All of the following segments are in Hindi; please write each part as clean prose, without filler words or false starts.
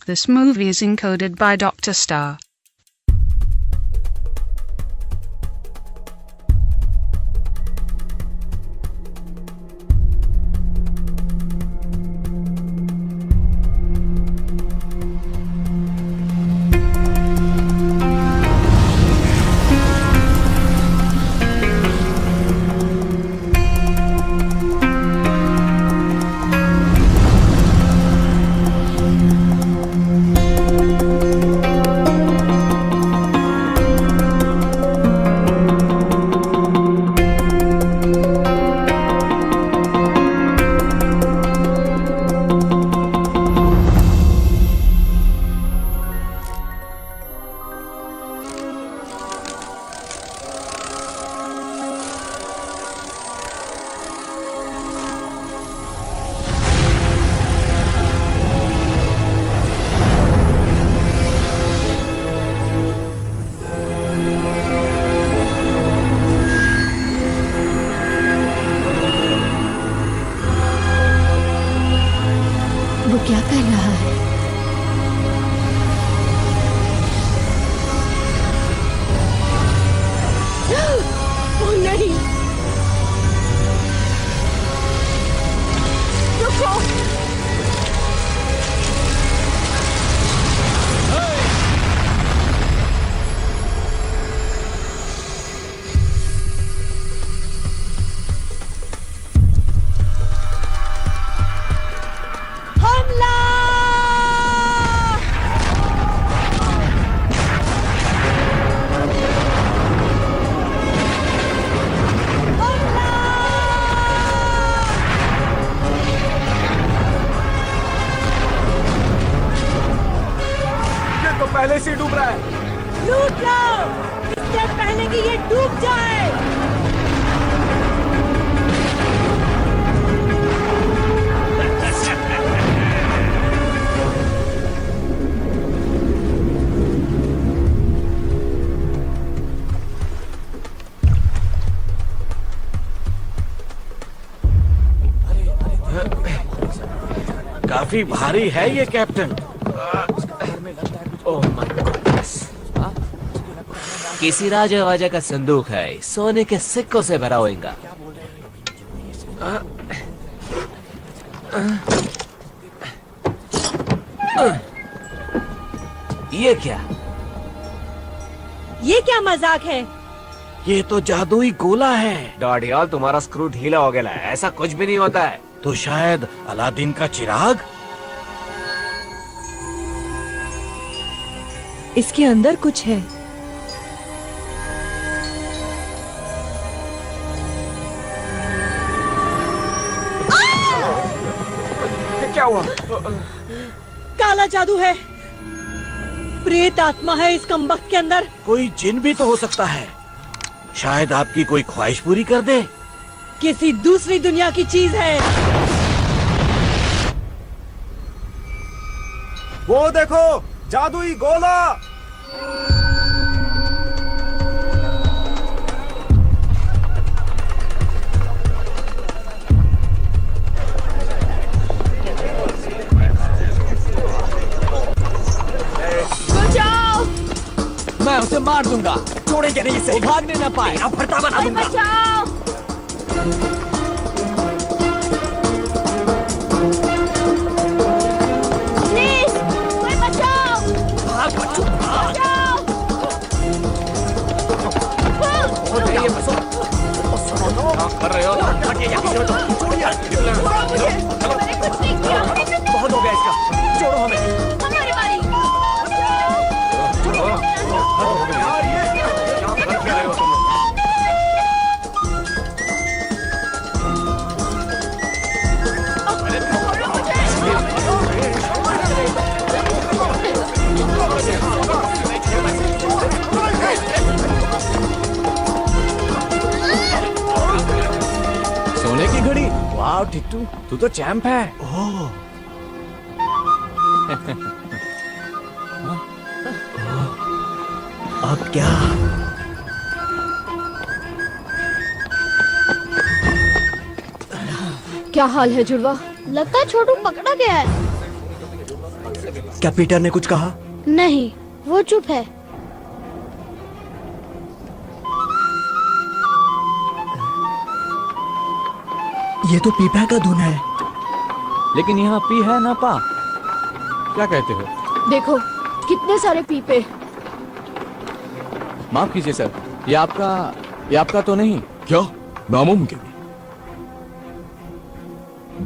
This movie is encoded by Dr. Star. वो क्या कर रहा है? ओह नहीं! रुको! पहले से डूब रहा है। लूट लो इससे पहले कि ये डूब जाए। काफी भारी है ये कैप्टन। किसी राजा वाजा का संदूक है, सोने के सिक्कों से भरा होगा। ये क्या? ये क्या मजाक है? ये तो जादुई गोला है। डॉडियल, तुम्हारा स्क्रू ढीला हो गया है। ऐसा कुछ भी नहीं होता है। तो शायद अलादीन का चिराग? इसके अंदर कुछ है। क्या हुआ? काला जादू है। प्रेत आत्मा है इस कमबख्त के अंदर। कोई जिन भी तो हो सकता है। शायद आपकी कोई ख्वाहिश पूरी कर दे। किसी दूसरी दुनिया की चीज है। वो देखो, जादुई गोला। मैं उसे मार दूंगा। छोड़ेंगे नहीं इसे। वो भागने न पाए। अब भरता बना दूंगा। बचाओ! प्लीज, कोई बचाओ! भाग बच्चों, भाग। ये बसो। क्या कर रहे हो? हटिए यहाँ से। छोड़िए। मैंने कुछ नहीं किया। बहुत हो गया इसका। छोड़ो हमें। हमारी बारी। सोने की घड़ी। वाह टिट्टू, तू तो चैंप है। ओह। अब क्या? क्या हाल है जुड़वा? लगता है छोटू पकड़ा गया है। क्या पीटर ने कुछ कहा? नहीं, वो चुप है। ये तो पीपा का धुन है। लेकिन यहाँ पी है ना पा, क्या कहते हो? देखो कितने सारे पीपे। माफ कीजिए सर, ये आपका तो नहीं? क्या? नामुमकिन।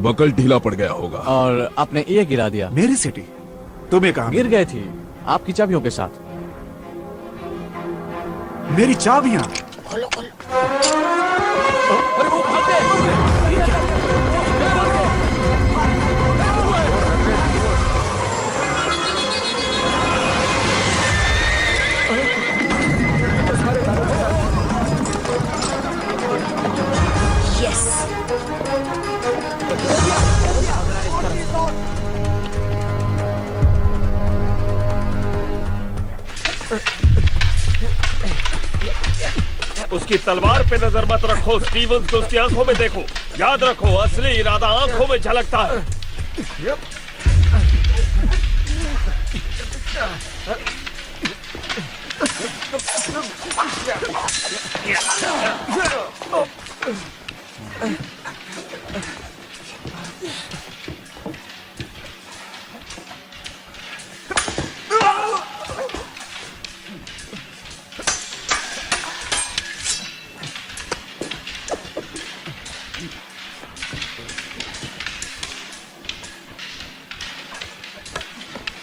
बकल ढीला पड़ गया होगा। और आपने ये गिरा दिया। मेरी सिटी तुम्हें कहा? गिर गई थी आपकी चाबियों के साथ। मेरी चाबियां? उसकी तलवार पे नजर मत रखो स्टीवंस, को उसकी आंखों में देखो। याद रखो, असली इरादा आंखों में झलकता है।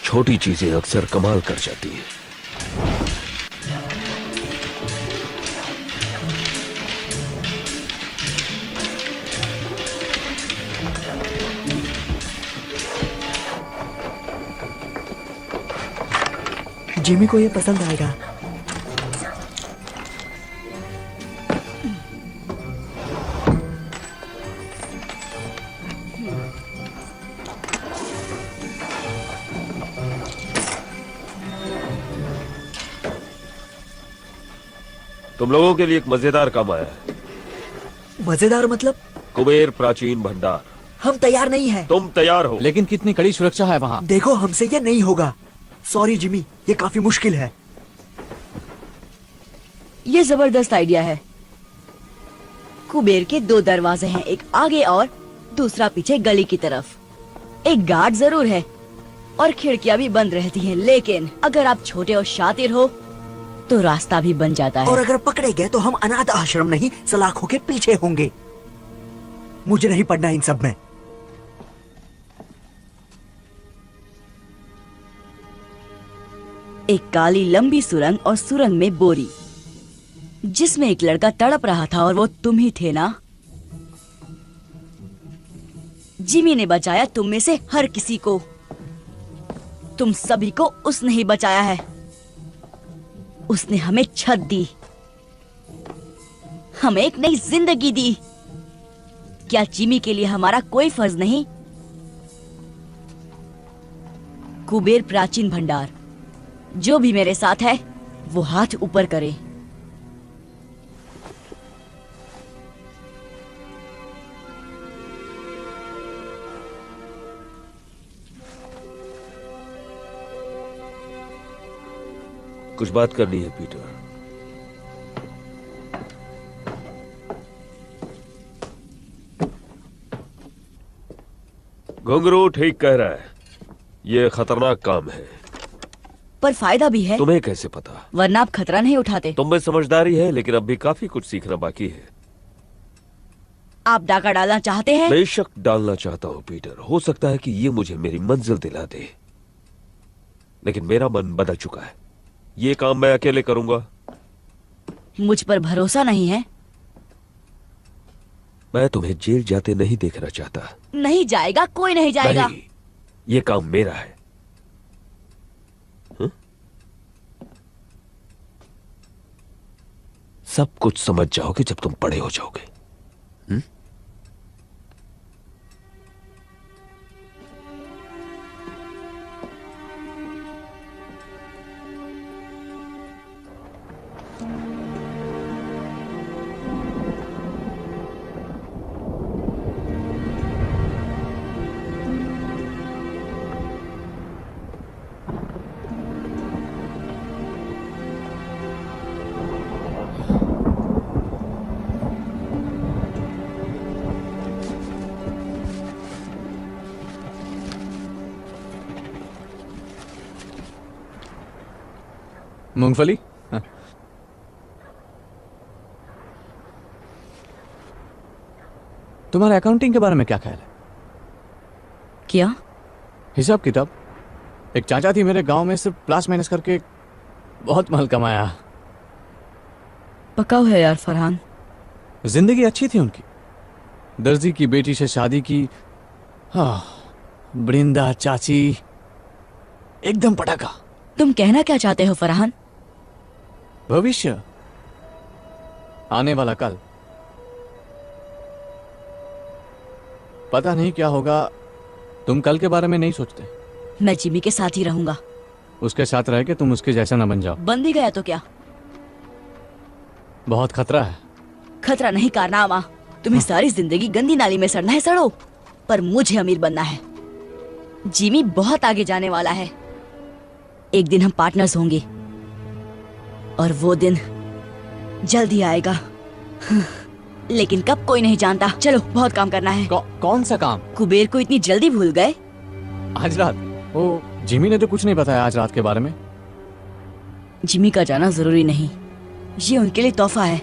छोटी चीजें अक्सर कमाल कर जाती हैं। जिमी को ये पसंद आएगा। तुम लोगों के लिए एक मजेदार काम आया है। मजेदार मतलब? कुबेर प्राचीन भंडार। हम तैयार नहीं हैं। तुम तैयार हो? लेकिन कितनी कड़ी सुरक्षा है वहाँ। देखो हमसे ये नहीं होगा। सॉरी जिमी, ये काफी मुश्किल है। ये जबरदस्त आइडिया है। कुबेर के 2 दरवाजे हैं, एक आगे और दूसरा पीछे गली की तरफ। एक गार्ड जरूर है और खिड़कियां भी बंद रहती हैं, लेकिन अगर आप छोटे और शातिर हो तो रास्ता भी बन जाता है। और अगर पकड़े गए तो हम अनाथ आश्रम नहीं, सलाखों के पीछे होंगे। मुझे नहीं पढ़ना इन सब में। एक काली लंबी सुरंग और सुरंग में बोरी, जिसमें एक लड़का तड़प रहा था और वो तुम ही थे ना? जिमी ने बचाया तुम में से हर किसी को। तुम सभी को उसने ही बचाया है। उसने हमें छत दी, हमें एक नई जिंदगी दी। क्या जिमी के लिए हमारा कोई फर्ज नहीं? कुबेर प्राचीन भंडार, जो भी मेरे साथ है वो हाथ ऊपर करे। कुछ बात करनी है पीटर। घुंघरू ठीक कह रहा है, ये खतरनाक काम है। पर फायदा भी है। तुम्हें कैसे पता? वरना आप खतरा नहीं उठाते। तुम में समझदारी है, लेकिन अब भी काफी कुछ सीखना बाकी है। आप डाका डालना चाहते हैं? बेशक डालना चाहता हूं पीटर। हो सकता है कि ये मुझे मेरी मंजिल दिला दे, लेकिन मेरा मन बदल चुका है। ये काम मैं अकेले करूंगा। मुझ पर भरोसा नहीं है? मैं तुम्हें जेल जाते नहीं देखना चाहता। नहीं जाएगा, कोई नहीं जाएगा। नहीं, ये काम मेरा है। हुँ? सब कुछ समझ जाओगे जब तुम बड़े हो जाओगे। हुँ? मूंगफली? हाँ। तुम्हारे अकाउंटिंग के बारे में क्या ख्याल है? क्या? हिसाब किताब। एक चाचा थी मेरे गांव में, सिर्फ प्लस माइनस करके बहुत माल कमाया। पकाओ है यार फरहान। जिंदगी अच्छी थी उनकी। दर्जी की बेटी से शादी की। हाँ, बृंदा चाची, एकदम पटाखा। तुम कहना क्या चाहते हो फरहान? भविष्य, आने वाला कल। पता नहीं क्या होगा। तुम कल के बारे में नहीं सोचते। मैं जिमी के साथ ही रहूंगा। उसके साथ रह के तुम उसके जैसा ना बन जाओ। बन भी गया तो क्या? बहुत खतरा है। खतरा नहीं कारनामा। तुम्हें सारी जिंदगी गंदी नाली में सड़ना है, सड़ो, पर मुझे अमीर बनना है। जिमी बहुत आगे जाने वाला है। एक दिन हम पार्टनर्स होंगे और वो दिन जल्द ही आएगा। लेकिन कब कोई नहीं जानता। चलो, बहुत काम करना है। कौन सा काम? कुबेर को इतनी जल्दी भूल गए? आज रात? ओ, जिमी ने तो कुछ नहीं बताया आज रात के बारे में। जिमी का जाना जरूरी नहीं, ये उनके लिए तोहफा है।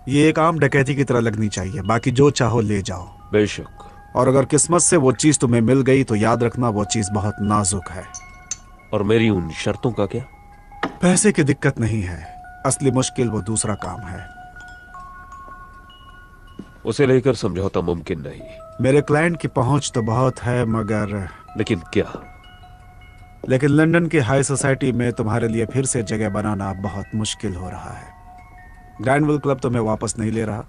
ये एक आम डकैती की तरह लगनी चाहिए। बाकी जो चाहो ले जाओ। बेशक। और अगर किस्मत से वो चीज तुम्हें मिल गई तो याद रखना वो चीज बहुत नाजुक है। और मेरी उन शर्तों का क्या? पैसे की दिक्कत नहीं है, असली मुश्किल वो दूसरा काम है। उसे लेकर समझौता मुमकिन नहीं। मेरे क्लाइंट की पहुंच तो बहुत है, मगर लेकिन क्या? लेकिन लंदन की हाई सोसाइटी में तुम्हारे लिए फिर से जगह बनाना बहुत मुश्किल हो रहा है। ग्रैंडविल क्लब तुम्हें वापस नहीं ले रहा।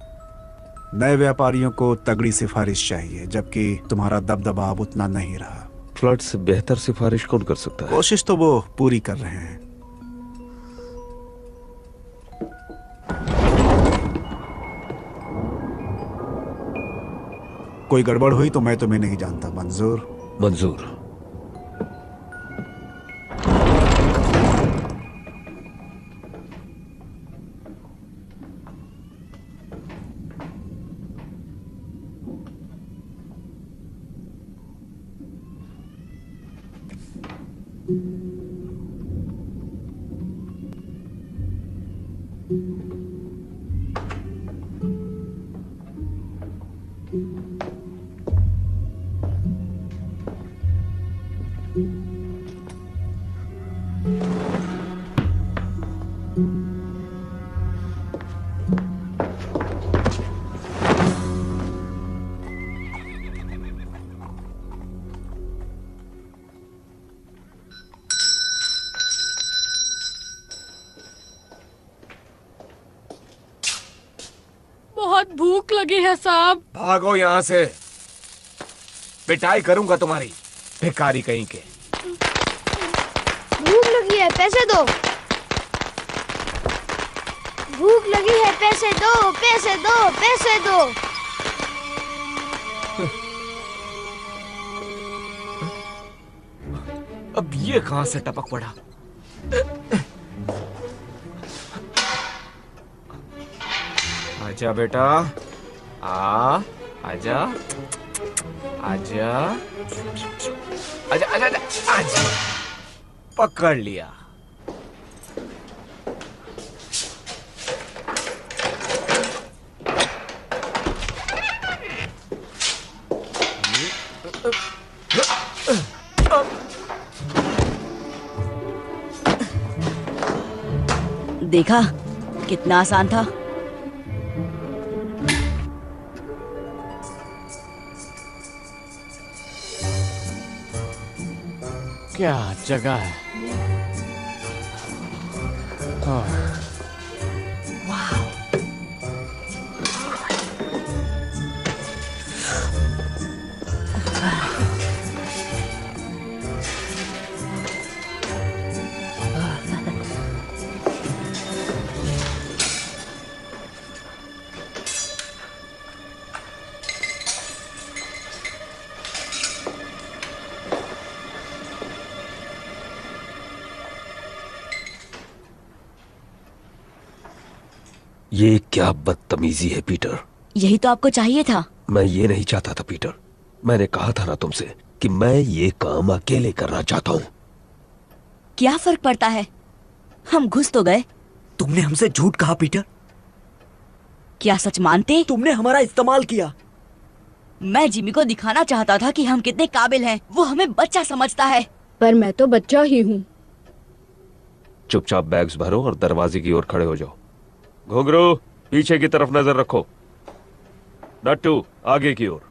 नए व्यापारियों को तगड़ी सिफारिश चाहिए, जबकि तुम्हारा दबदबा अब उतना नहीं रहा। फ्लड से बेहतर सिफारिश कौन कर सकता है? कोशिश तो वो पूरी कर रहे हैं। कोई गड़बड़ हुई तो मैं तुम्हें नहीं जानता। मंजूर? मंजूर। बहुत भूख लगी है साहब। भागो यहाँ से, पिटाई करूंगा तुम्हारी, भिखारी कहीं के। भूख लगी है, पैसे दो। भूख लगी है, पैसे दो, पैसे दो, पैसे दो। अब ये कहां से टपक पड़ा? आजा बेटा, आजा, आजा, आजा, आजा, आजा, पकड़ लिया। देखा कितना आसान था। क्या जगह है। ये क्या बदतमीजी है पीटर। यही तो आपको चाहिए था। मैं ये नहीं चाहता था पीटर। मैंने कहा था ना तुमसे कि मैं ये काम अकेले करना चाहता हूं। क्या फर्क पड़ता है, हम घुस तो गए। तुमने हमसे झूठ कहा पीटर। क्या सच मानते? तुमने हमारा इस्तेमाल किया। मैं जिमी को दिखाना चाहता था कि हम कितने काबिल हैं। वो हमें बच्चा समझता है। पर मैं तो बच्चा ही हूँ। चुपचाप बैग्स भरो और दरवाजे की ओर खड़े हो जाओ। घुंघरू, पीछे की तरफ नजर रखो। नट्टू, आगे की ओर।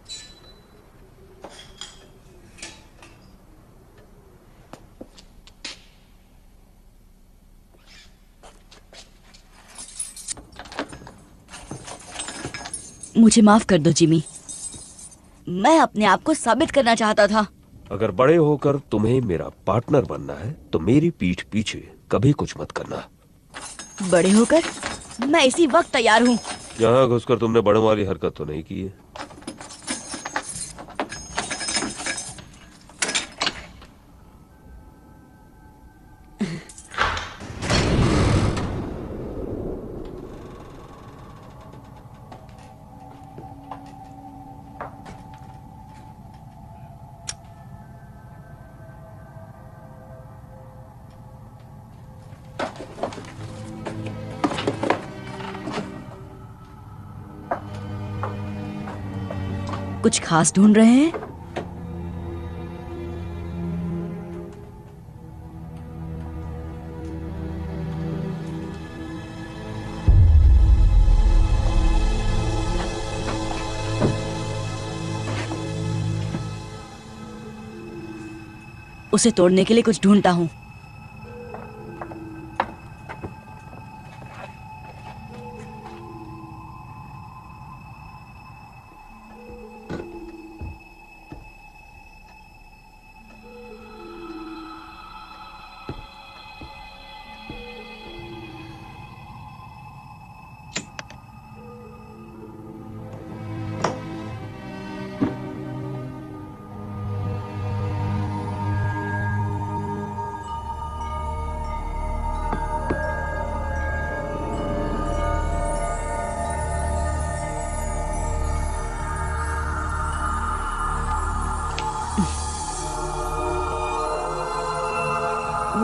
मुझे माफ कर दो जिमी, मैं अपने आप को साबित करना चाहता था। अगर बड़े होकर तुम्हें मेरा पार्टनर बनना है तो मेरी पीठ पीछे कभी कुछ मत करना। बड़े होकर मैं इसी वक्त तैयार हूँ। यहाँ घुसकर तुमने बड़ों वाली हरकत तो नहीं की है? कुछ खास ढूंढ रहे हैं? उसे तोड़ने के लिए कुछ ढूंढता हूं।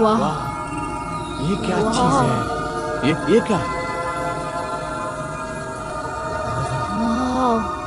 वाह, ये क्या चीज है? ये क्या है? वाह,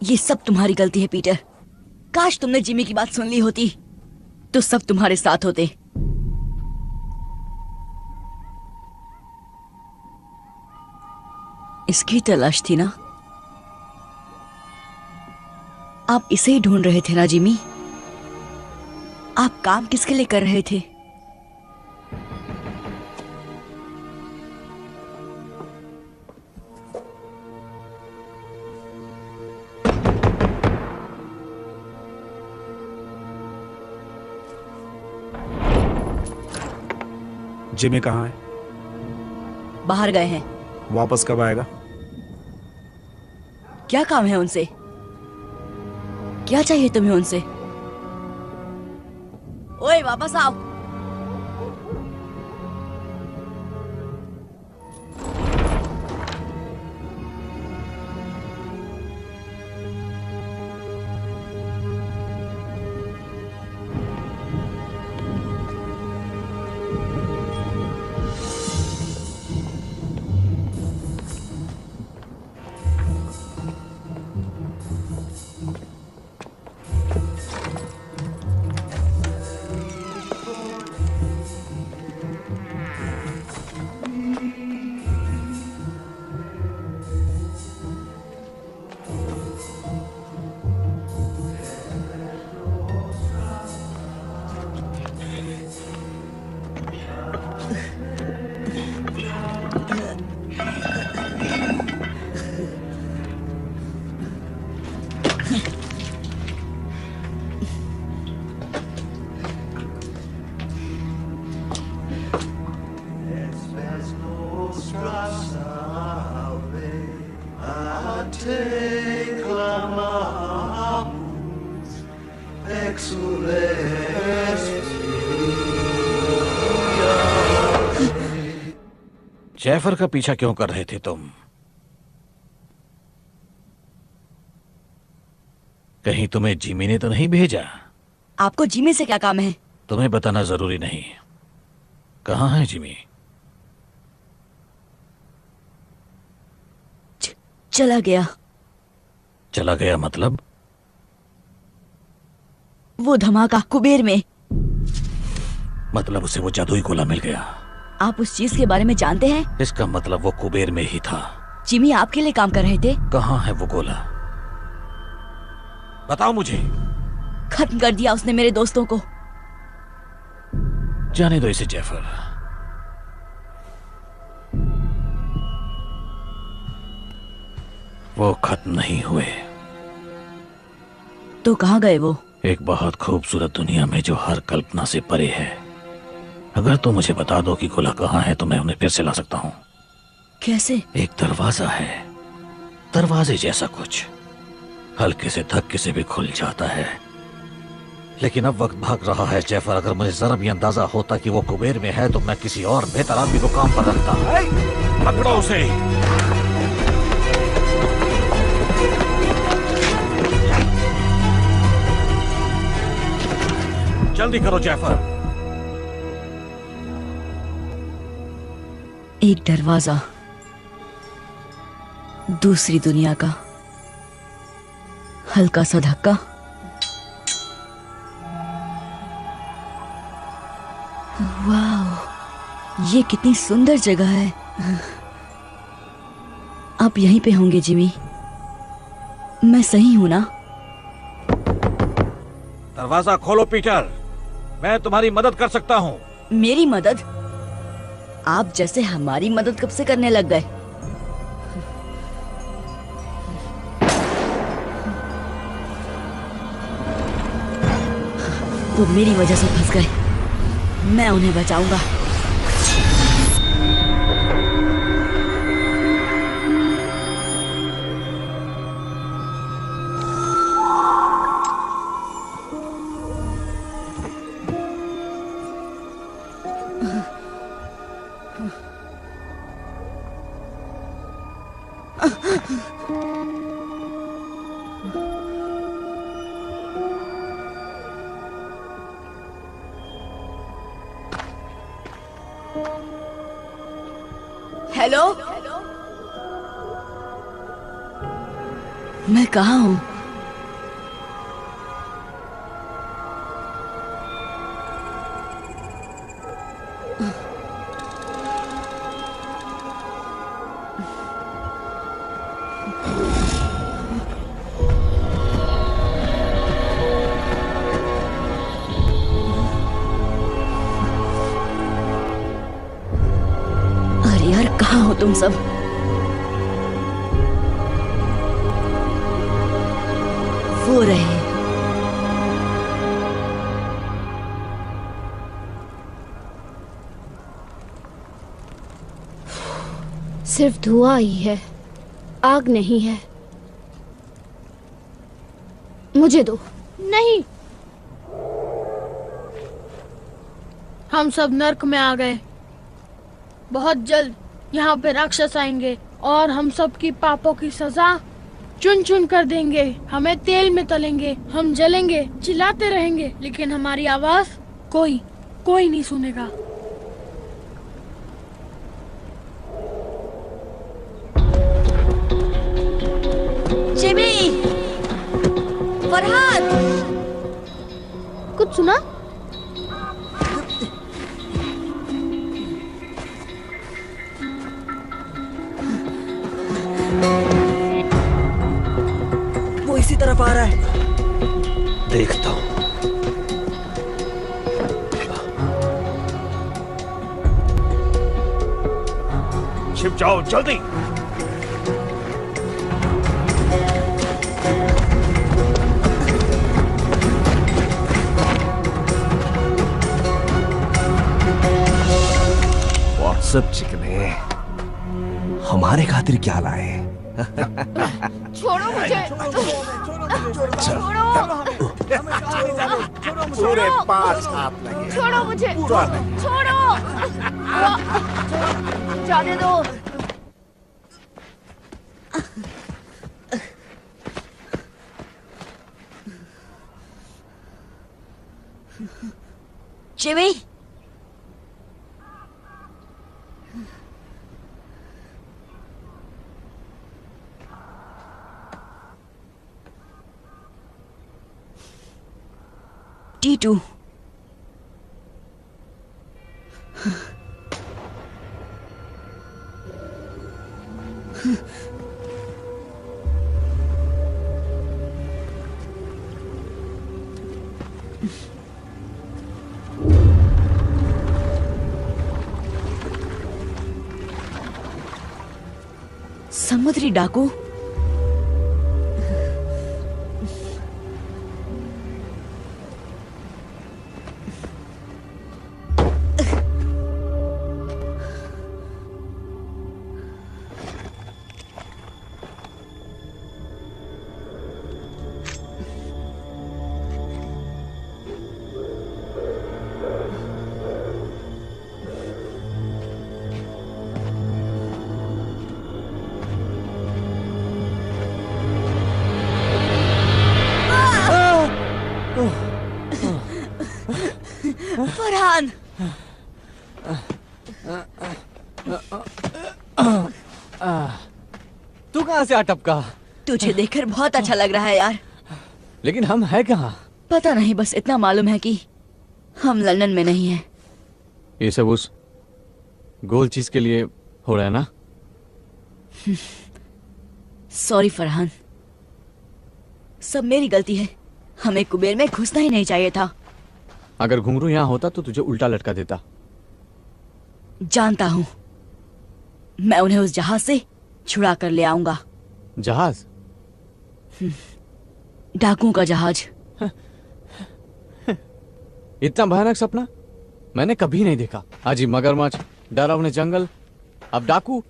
ये सब तुम्हारी गलती है पीटर। काश तुमने जिमी की बात सुन ली होती तो सब तुम्हारे साथ होते। इसकी तलाश थी ना? आप इसे ही ढूंढ रहे थे ना जिमी? आप काम किसके लिए कर रहे थे? जिमी कहाँ है? बाहर गए हैं। वापस कब आएगा? क्या काम है उनसे? क्या चाहिए तुम्हें उनसे? ओए वापस आओ। जैफर का पीछा क्यों कर रहे थे तुम? कहीं तुम्हें जिमी ने तो नहीं भेजा? आपको जिमी से क्या काम है? तुम्हें बताना जरूरी नहीं। कहाँ है जिमी? चला गया। चला गया मतलब? वो धमाका कुबेर में। मतलब उसे वो जादुई गोला मिल गया। आप उस चीज के बारे में जानते हैं? इसका मतलब वो कुबेर में ही था। जिमी आपके लिए काम कर रहे थे। कहाँ है वो गोला? बताओ मुझे। खत्म कर दिया उसने मेरे दोस्तों को। जाने दो इसे जैफर। वो खत्म नहीं हुए। तो कहाँ गए वो? एक बहुत खूबसूरत दुनिया में जो हर कल्पना से परे है। अगर तुम मुझे बता दो कि गोला कहाँ है तो मैं उन्हें फिर से ला सकता हूँ। कैसे? एक दरवाजा है, दरवाजे जैसा कुछ, हल्के से धक्के से भी खुल जाता है। लेकिन अब वक्त भाग रहा है जैफर। अगर मुझे जरा भी अंदाजा होता कि वो कुबेर में है तो मैं किसी और बेहतर आदमी को काम पर रखता। पकड़ो उसे। जल्दी करो जैफर। एक दरवाजा, दूसरी दुनिया का, हल्का सा धक्का। वाह, ये कितनी सुंदर जगह है। आप यहीं पे होंगे जिमी? मैं सही हूं ना? दरवाजा खोलो पीटर, मैं तुम्हारी मदद कर सकता हूँ। मेरी मदद? आप जैसे हमारी मदद कब से करने लग गए? वो मेरी वजह से फंस गए। मैं उन्हें बचाऊंगा। हेलो, मैं कहाँ हूँ? अरे यार, कहाँ हो तुम सब? वो रहे। सिर्फ धुआं ही है, आग नहीं है। मुझे दो। नहीं, हम सब नर्क में आ गए। बहुत जल्द यहाँ पे राक्षस आएंगे और हम सब की पापों की सजा चुन चुन कर देंगे। हमें तेल में तलेंगे, हम जलेंगे, चिल्लाते रहेंगे, लेकिन हमारी आवाज कोई नहीं सुनेगा। जिमी, फरहाद, कुछ सुना? वो इसी तरफ आ रहा है। देखता हूं। छिप जाओ जल्दी। व्हाट्सएप चिकने, हमारे खातिर क्या लाए? छोड़ो मुझे। छोड़ो। पूरे 5 हाथ लगे। छोड़ो मुझे। पूरा नहीं। छोड़ो। जाने दो। Jimmy, T2। समुद्री डाकू। फरहान, तू कहाँ से आ टपका? तुझे देखकर बहुत अच्छा लग रहा है यार। लेकिन हम है कहाँ? पता नहीं, बस इतना मालूम है कि हम लंदन में नहीं हैं। ये सब उस गोल चीज के लिए हो रहा है ना? सॉरी फरहान, सब मेरी गलती है। हमें कुबेर में घुसना ही नहीं चाहिए था। अगर घुंघरू यहाँ होता तो तुझे उल्टा लटका देता। जानता हूं, मैं उन्हें उस जहाज से छुड़ा कर ले आऊंगा। जहाज? डाकुओं का जहाज। इतना भयानक सपना मैंने कभी नहीं देखा। अजीब मगरमच्छ, डरावने जंगल, अब डाकू,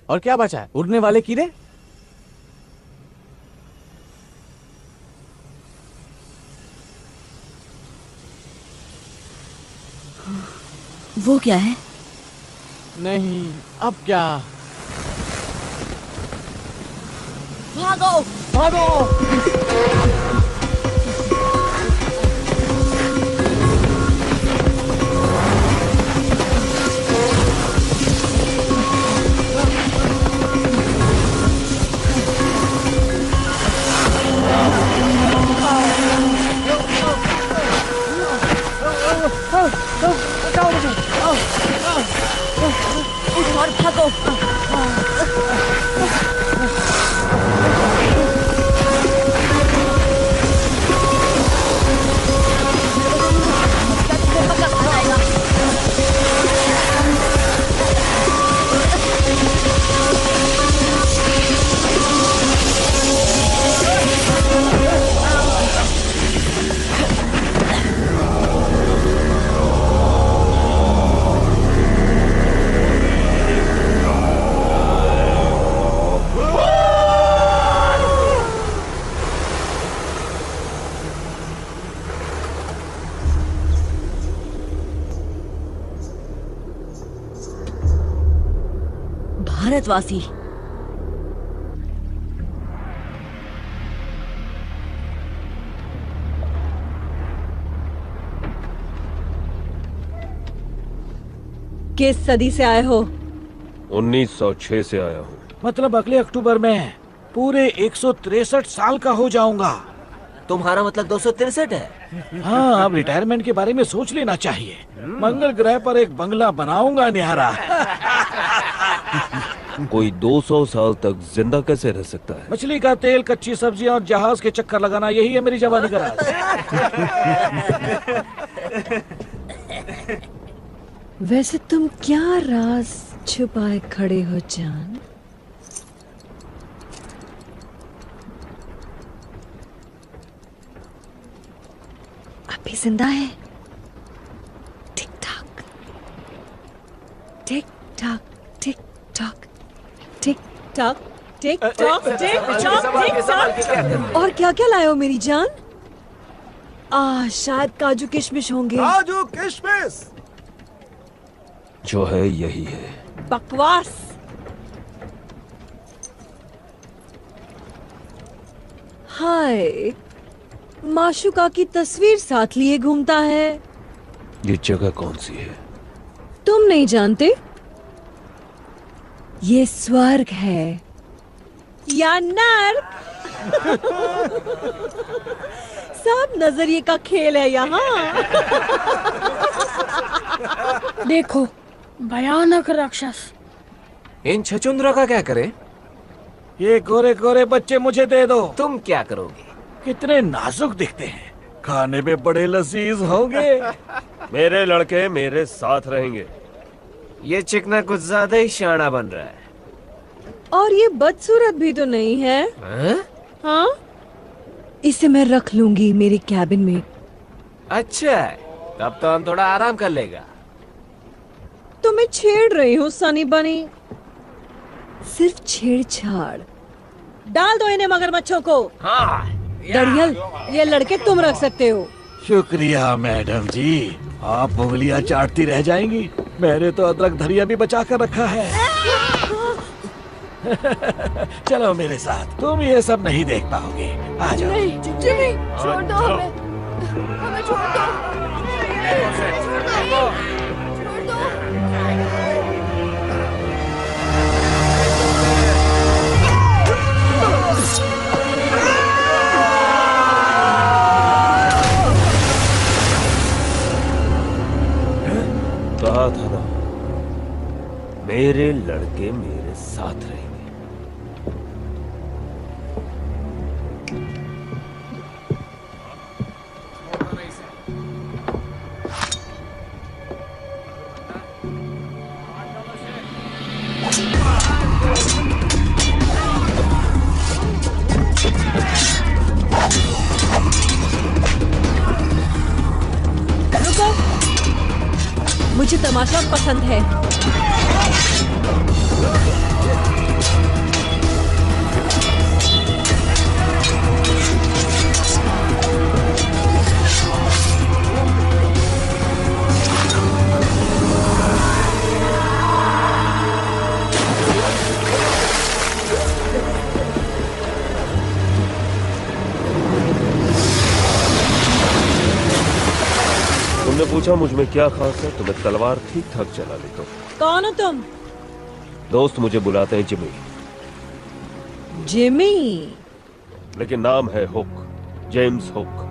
और क्या बचा है? उड़ने वाले कीड़े। वो क्या है? नहीं, अब क्या? भागो भागो! उठ और भागो। भारतवासी। किस सदी से आए हो? 1906 से आया हूँ। मतलब अगले अक्टूबर में पूरे 163 साल का हो जाऊंगा। तुम्हारा मतलब 263 है? हाँ, अब रिटायरमेंट के बारे में सोच लेना चाहिए। मंगल ग्रह पर एक बंगला बनाऊंगा न्यारा। कोई 200 साल तक जिंदा कैसे रह सकता है? मछली का तेल, कच्ची सब्जियां और जहाज के चक्कर लगाना, यही है मेरी जवानी का राज। वैसे तुम क्या राज छुपाए खड़े हो जान? अभी जिंदा है? Tick tock, tick tock, tick tock, tick tock, tick tock tick tock tick tock. और क्या क्या लाए हो मेरी जान? शायद काजू किशमिश होंगे। काजू किशमिश जो है यही है। बकवास। हाय, माशुका की तस्वीर साथ लिए घूमता है। ये जगह कौन सी है? तुम नहीं जानते? ये स्वर्ग है या नर्क। सब नजरिए का खेल है यहाँ। देखो, भयानक राक्षस। इन छचुंद्रों का क्या करें? ये गोरे गोरे बच्चे मुझे दे दो। तुम क्या करोगे? कितने नाजुक दिखते हैं, खाने में बड़े लजीज होंगे। मेरे लड़के मेरे साथ रहेंगे। ये चिकना कुछ ज्यादा ही शाना बन रहा है। और ये बदसूरत भी तो नहीं है। हाँ? इसे मैं रख लूंगी मेरे कैबिन में। अच्छा, तब तो हम थोड़ा आराम कर लेगा। तो मैं छेड़ रही हूँ सनी बनी। सिर्फ छेड़छाड़। डाल दो इन्हें मगरमच्छों को। हाँ। दरियल, ये लड़के तुम रख सकते हो। शुक्रिया मैडम जी, आप उंगलियां चाटती रह जाएंगी। मैंने तो अदरक धनिया भी बचा कर रखा है। चलो मेरे साथ, तुम ये सब नहीं देख पाओगे। आ जाओ। नहीं, जिमी, छोड़ दो हमें। हमें छोड़ दो। छोड़ दो। कहा था ना, मेरे लड़के मेरे साथ रहेंगे। रुको, मुझे तमाशा पसंद है। तुमने पूछा मुझ में क्या खास है, तो मैं तलवार ठीक ठाक चला लेता हूँ। कौन हो तुम? दोस्त मुझे बुलाते हैं जिमी, जिमी? लेकिन नाम है हुक, जेम्स हुक।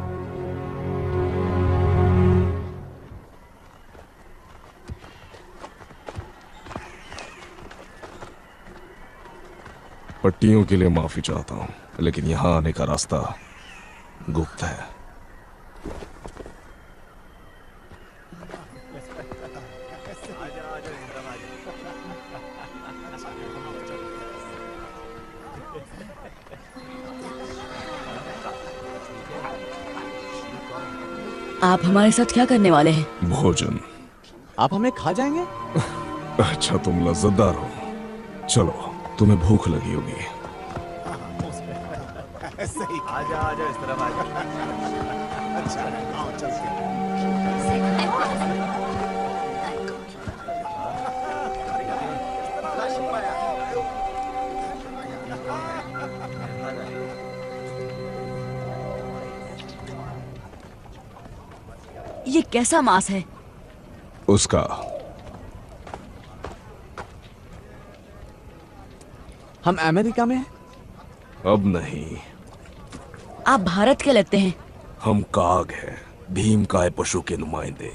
पट्टियों के लिए माफी चाहता हूँ, लेकिन यहाँ आने का रास्ता गुप्त है। आप हमारे साथ क्या करने वाले हैं? भोजन। आप हमें खा जाएंगे? अच्छा, तुम लज्जतदार हो। चलो, तुम्हें भूख लगी होगी। आजा आजा, इस तरफ आजा। अच्छा, आओ चलते हैं। ये कैसा मांस है? उसका। हम अमेरिका में हैं? अब नहीं। आप भारत के लगते हैं। हम काग हैं, भीम काय पशु के नुमाइंदे।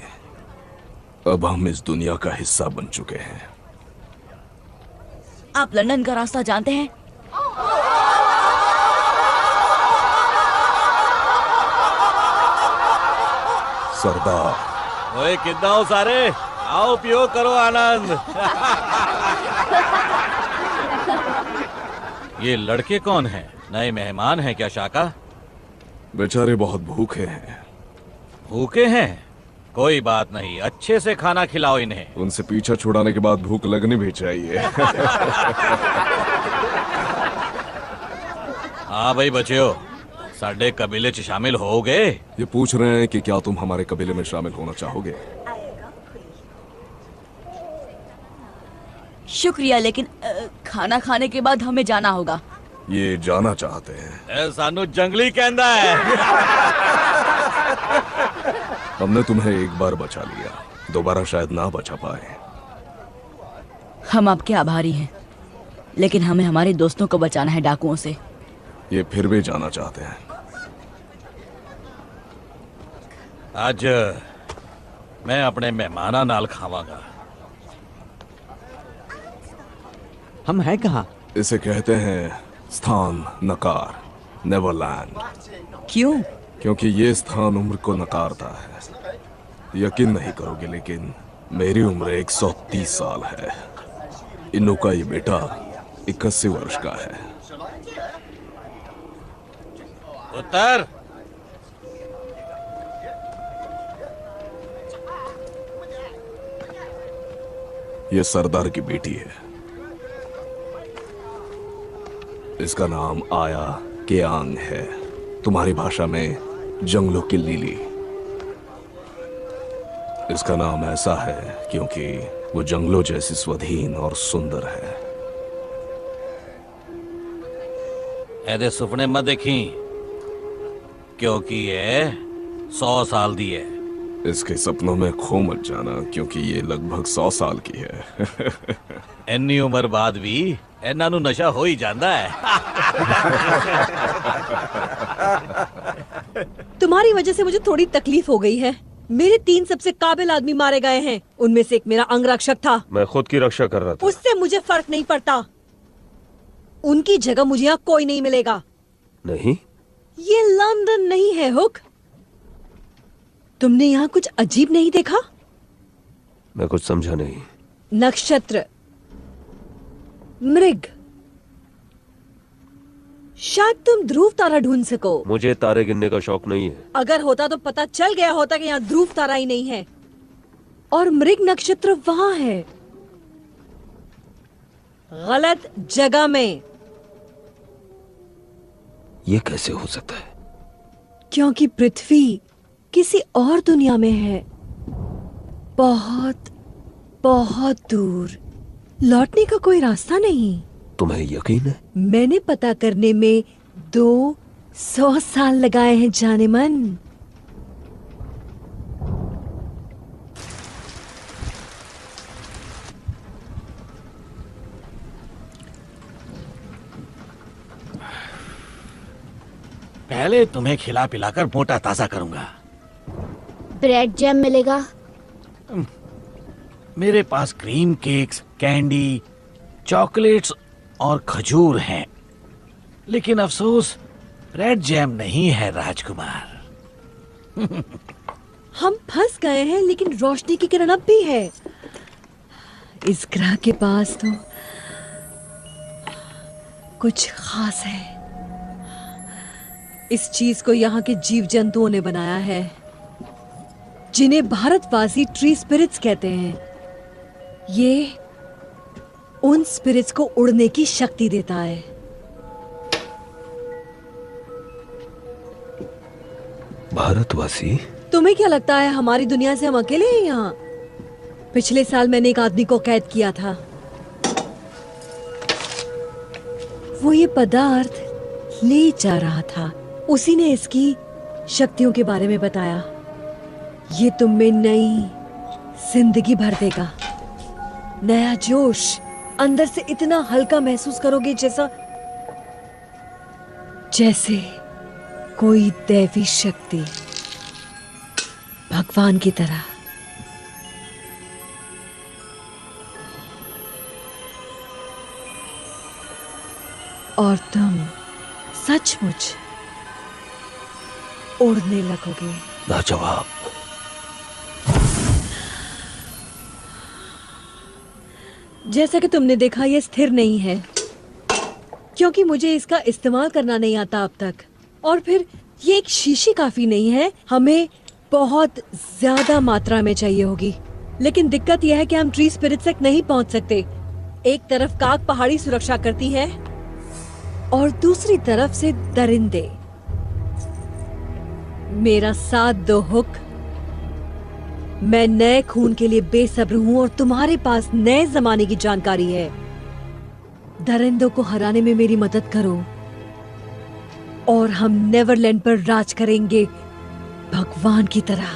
अब हम इस दुनिया का हिस्सा बन चुके हैं। आप लंदन का रास्ता जानते हैं? सरदार। ओए कितना हो सारे, आओ पियो करो आनंद। ये लड़के कौन हैं? नए मेहमान हैं क्या शाका? बेचारे बहुत भूखे हैं। भूखे हैं? कोई बात नहीं, अच्छे से खाना खिलाओ इन्हें। उनसे पीछा छुड़ाने के बाद भूख लगनी भी चाहिए। हाँ भाई बच्चों, साडे कबीले च शामिल हो गए। ये पूछ रहे हैं कि क्या तुम हमारे कबीले में शामिल होना चाहोगे? शुक्रिया, लेकिन खाना खाने के बाद हमें जाना होगा। ये जाना चाहते हैं। सानू जंगली कहंदा है। हमने तुम्हें एक बार बचा लिया, दोबारा शायद ना बचा पाए। हम आपके आभारी हैं, लेकिन हमें हमारे दोस्तों को बचाना है डाकुओं से। ये फिर भी जाना चाहते हैं। आज मैं अपने मेहमाना नाल खावांगा। हम हैं कहाँ? इसे कहते हैं स्थान नकार, नेवरलैंड। क्यों? क्योंकि ये स्थान उम्र को नकारता है। यकीन नहीं करोगे, लेकिन मेरी उम्र 130 साल है। इन्नू का ये बेटा 81 वर्ष का है। उत्तर ये सरदार की बेटी है। इसका नाम आया केआंग है, तुम्हारी भाषा में जंगलों की लिली। इसका नाम ऐसा है क्योंकि वो जंगलों जैसी स्वाधीन और सुंदर है। ऐदे सुपने मत देखी, क्योंकि ये 100 साल दी है। इसके सपनों में खो मत जाना, क्योंकि ये लगभग 100 साल की है। इन्नी उम्र बाद भी इन्हां नू नशा हो ही जाता है। तुम्हारी वजह से मुझे थोड़ी तकलीफ हो गई है। मेरे 3 सबसे काबिल आदमी मारे गए हैं। उनमें से एक मेरा अंगरक्षक था। मैं खुद की रक्षा कर रहा था। उससे मुझे फर्क नहीं पड़ता। उनकी जगह मुझे यहाँ कोई नहीं मिलेगा। नहीं, ये लंदन नहीं है हुक। तुमने यहाँ कुछ अजीब नहीं देखा? मैं कुछ समझा नहीं। नक्षत्र, मृग, शायद तुम ध्रुव तारा ढूंढ सको। मुझे तारे गिनने का शौक नहीं है। अगर होता तो पता चल गया होता कि यहाँ ध्रुव तारा ही नहीं है और मृग नक्षत्र वहां है, गलत जगह में। ये कैसे हो सकता है? क्योंकि पृथ्वी किसी और दुनिया में है, बहुत बहुत दूर। लौटने का कोई रास्ता नहीं। तुम्हें यकीन है? मैंने पता करने में 200 साल लगाए हैं जाने मन। पहले तुम्हें खिला पिलाकर मोटा ताजा करूंगा। ब्रेड जैम मिलेगा? मेरे पास क्रीम केक्स, कैंडी, चॉकलेट्स और खजूर हैं, लेकिन अफसोस रेड जैम नहीं है राजकुमार। हम फंस गए हैं, लेकिन रोशनी की किरण अब भी है। इस ग्रह के पास तो कुछ खास है। इस चीज को यहाँ के जीव जंतुओं ने बनाया है, जिन्हें भारतवासी ट्री स्पिरिट्स कहते हैं। ये उन स्पिरिट्स को उड़ने की शक्ति देता है। भारतवासी? तुम्हें क्या लगता है हमारी दुनिया से हम अकेले हैं यहाँ? पिछले साल मैंने एक आदमी को कैद किया था। वो ये पदार्थ ले जा रहा था। उसी ने इसकी शक्तियों के बारे में बताया। ये तुम में नई जिंदगी भर देगा, नया जोश। अंदर से इतना हल्का महसूस करोगे जैसे कोई दैवी शक्ति, भगवान की तरह। और तुम सचमुच उड़ने लगोगे। लाजवाब। जैसा कि तुमने देखा, यह स्थिर नहीं है, क्योंकि मुझे इसका इस्तेमाल करना नहीं आता अब तक। और फिर ये एक शीशी काफी नहीं है, हमें बहुत ज्यादा मात्रा में चाहिए होगी। लेकिन दिक्कत यह है कि हम ट्री स्पिरिट तक नहीं पहुंच सकते। एक तरफ काक पहाड़ी सुरक्षा करती है और दूसरी तरफ से दरिंदे। मेरा साथ दो हुक। मैं नए खून के लिए बेसब्र हूं और तुम्हारे पास नए जमाने की जानकारी है। दरिंदों को हराने में मेरी मदद करो और हम नेवरलैंड पर राज करेंगे भगवान की तरह।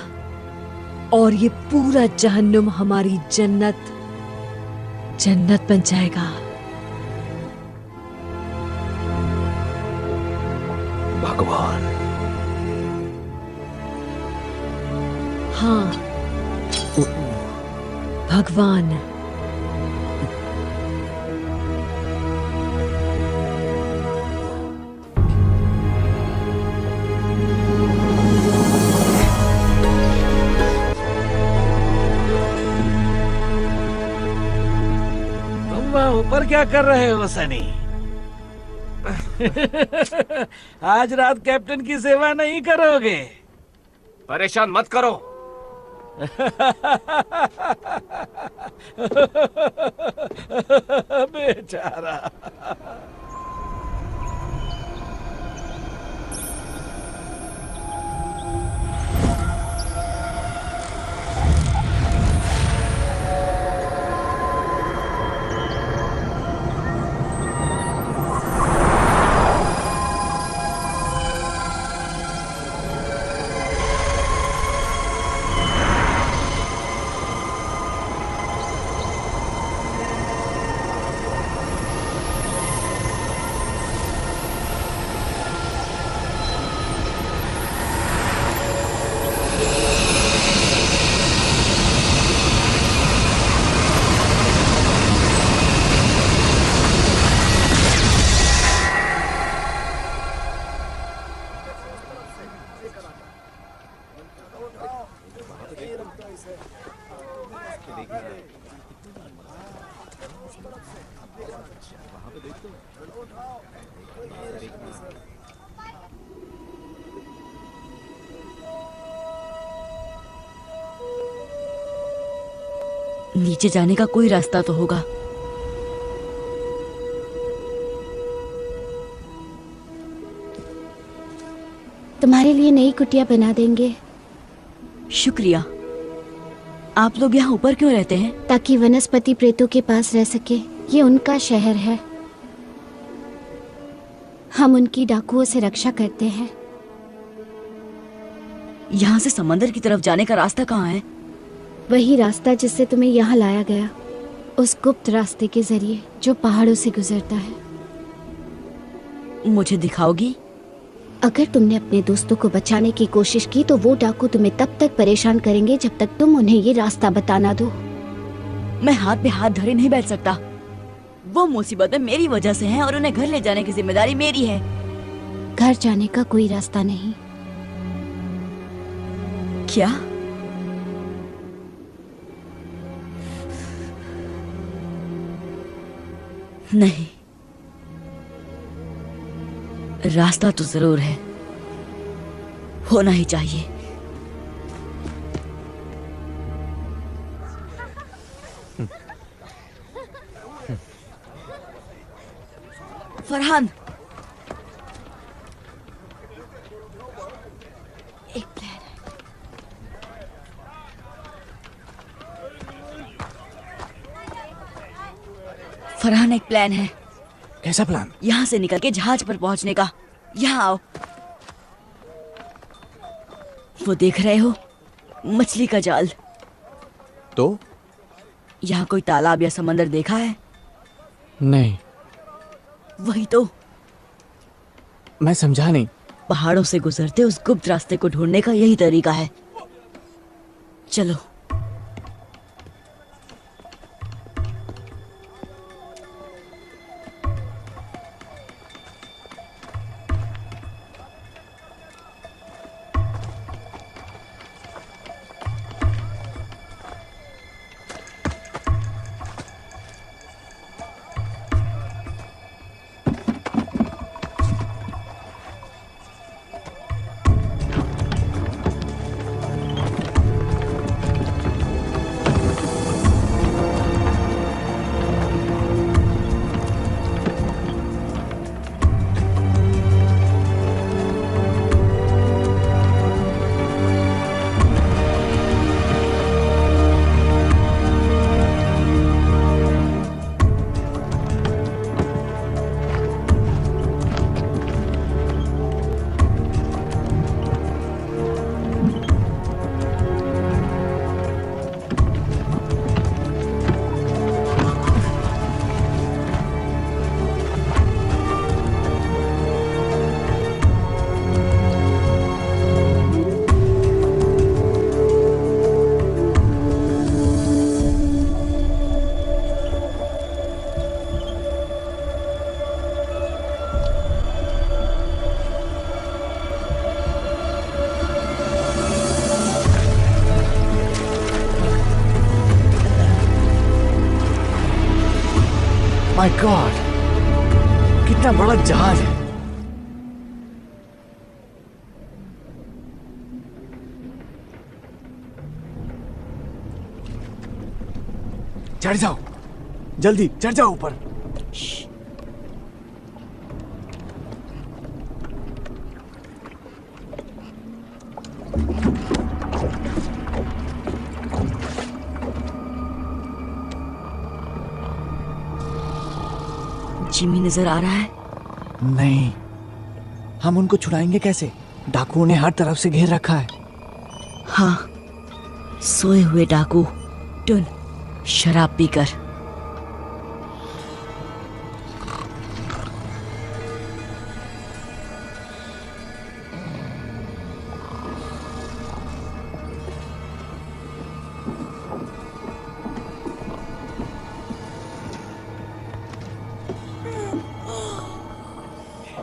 और ये पूरा जहन्नुम हमारी जन्नत बन जाएगा। भगवान। हाँ, भगवान। तुम वहां ऊपर क्या कर रहे हो सनी? आज रात कैप्टन की सेवा नहीं करोगे? परेशान मत करो। बेचारा। नीचे जाने का कोई रास्ता तो होगा। तुम्हारे लिए नई कुटिया बना देंगे। शुक्रिया। आप लोग यहाँ ऊपर क्यों रहते हैं? ताकि वनस्पति प्रेतों के पास रह सके। ये उनका शहर है। हम उनकी डाकुओं से रक्षा करते हैं। यहाँ से समंदर की तरफ जाने का रास्ता कहाँ है? वही रास्ता जिससे तुम्हें यहाँ लाया गया, उस गुप्त रास्ते के जरिए जो पहाड़ों से गुजरता है। मुझे दिखाओगी? अगर तुमने अपने दोस्तों को बचाने की कोशिश की तो वो डाकू तुम्हें तब तक परेशान करेंगे जब तक तुम उन्हें ये रास्ता बताना दो। मैं हाथ पे हाथ धरे नहीं बैठ सकता। वो मुसीबत में मेरी वजह से हैं और उन्हें घर ले जाने की जिम्मेदारी मेरी है। घर जाने का कोई रास्ता नहीं। क्या? नहीं, रास्ता तो जरूर है, होना ही चाहिए। फरहान, एक प्लान है। फरहान, एक प्लान है। कैसा प्लान? यहाँ से निकल के जहाज पर पहुंचने का। यहाँ आओ। वो देख रहे हो, मछली का जाल। तो यहाँ कोई तालाब या समंदर देखा है? नहीं। वही तो। मैं समझा नहीं। पहाड़ों से गुजरते उस गुप्त रास्ते को ढूंढने का यही तरीका है। चलो। माय गॉड, कितना बड़ा जहाज है। चढ़ जाओ, जल्दी चढ़ जाओ ऊपर। जिमी नजर आ रहा है? नहीं, हम उनको छुड़ाएंगे कैसे? डाकुओं ने हर तरफ से घेर रखा है। हाँ, सोए हुए डाकू। टुन, शराब पीकर।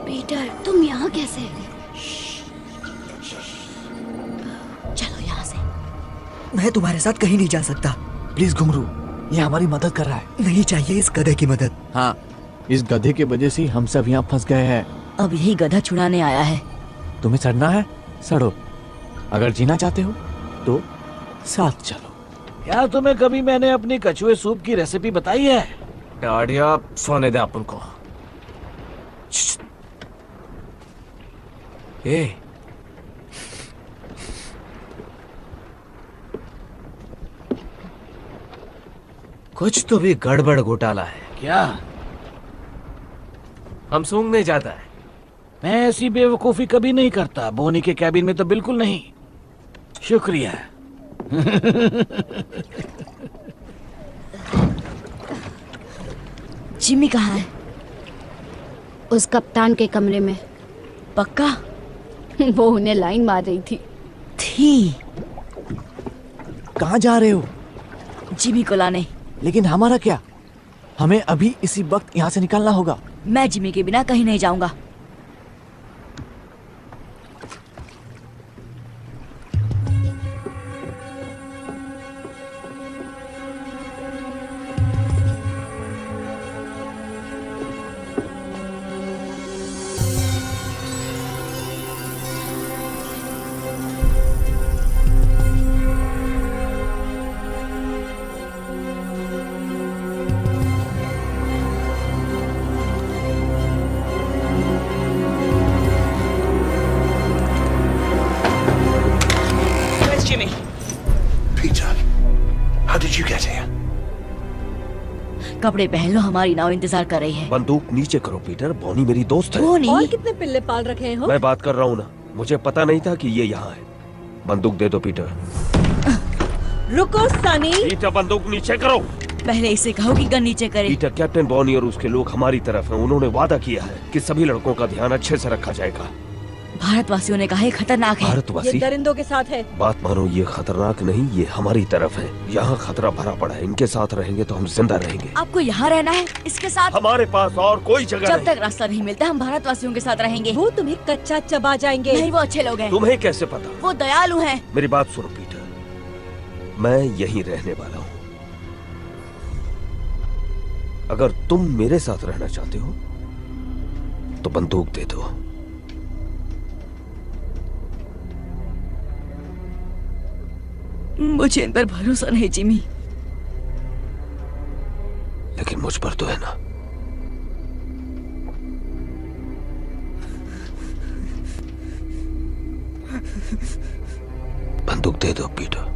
पीटर, तुम यहाँ कैसे? चलो यहाँ से। मैं तुम्हारे साथ कहीं नहीं जा सकता। प्लीज घुंघरू, ये हमारी मदद कर रहा है। नहीं चाहिए इस गधे की मदद। हाँ, इस गधे की वजह से हम सब यहाँ फंस गए हैं। अब यही गधा छुड़ाने आया है। तुम्हें सड़ना है, सड़ो। अगर जीना चाहते हो तो साथ चलो। क्या तुम्हें कभी मैंने अपनी कछुए सूप की रेसिपी बताई है? डाडिया, सोने दे अपन को। ए, कुछ तो भी गड़बड़ घोटाला है। क्या? हम सूंघने जाता है। मैं ऐसी बेवकूफी कभी नहीं करता। बोनी के कैबिन में तो बिल्कुल नहीं। शुक्रिया। जिमी कहाँ है? उस कप्तान के कमरे में। पक्का? वो उन्हें लाइन मार रही थी। कहाँ जा रहे हो? जिमी को लाने। लेकिन हमारा क्या? हमें अभी इसी वक्त यहाँ से निकलना होगा। मैं जिमी के बिना कहीं नहीं जाऊंगा। कपड़े पहन लो, हमारी नाव इंतजार कर रही है। बंदूक नीचे करो पीटर, बॉनी मेरी दोस्त है। और कितने पिल्ले पाल रखे हो? मैं बात कर रहा हूँ ना, मुझे पता नहीं था कि ये यहाँ है। बंदूक दे दो पीटर। रुको सनी। पीटर, बंदूक नीचे करो। पहले इसे कहो कि गन नीचे करे। पीटर, कैप्टन बॉनी और उसके लोग हमारी तरफ हैं। उन्होंने वादा किया है कि सभी लड़कों का ध्यान अच्छे से रखा जाएगा। भारतवासियों ने कहा है खतरनाक है। भारतवासी? ये दरिंदों के साथ है। बात मानो, ये खतरनाक नहीं, ये हमारी तरफ है। यहाँ खतरा भरा पड़ा है। इनके साथ रहेंगे तो हम जिंदा रहेंगे। आपको यहाँ रहना है इसके साथ? हमारे पास और कोई जगह जब नहीं। तक रास्ता नहीं मिलता हम भारतवासियों के साथ रहेंगे। वो तुम्हें कच्चा चबा जाएंगे। नहीं, वो अच्छे लोग हैं। तुम्हें कैसे पता? वो दयालु हैं। मेरी बात सुनो पीटर, मैं यहीं रहने वाला हूँ। अगर तुम मेरे साथ रहना चाहते हो तो बंदूक दे दो। मुझे इन पर भरोसा नहीं जिमी। लेकिन मुझ पर तो है ना। बंदूक दे दो पीटर।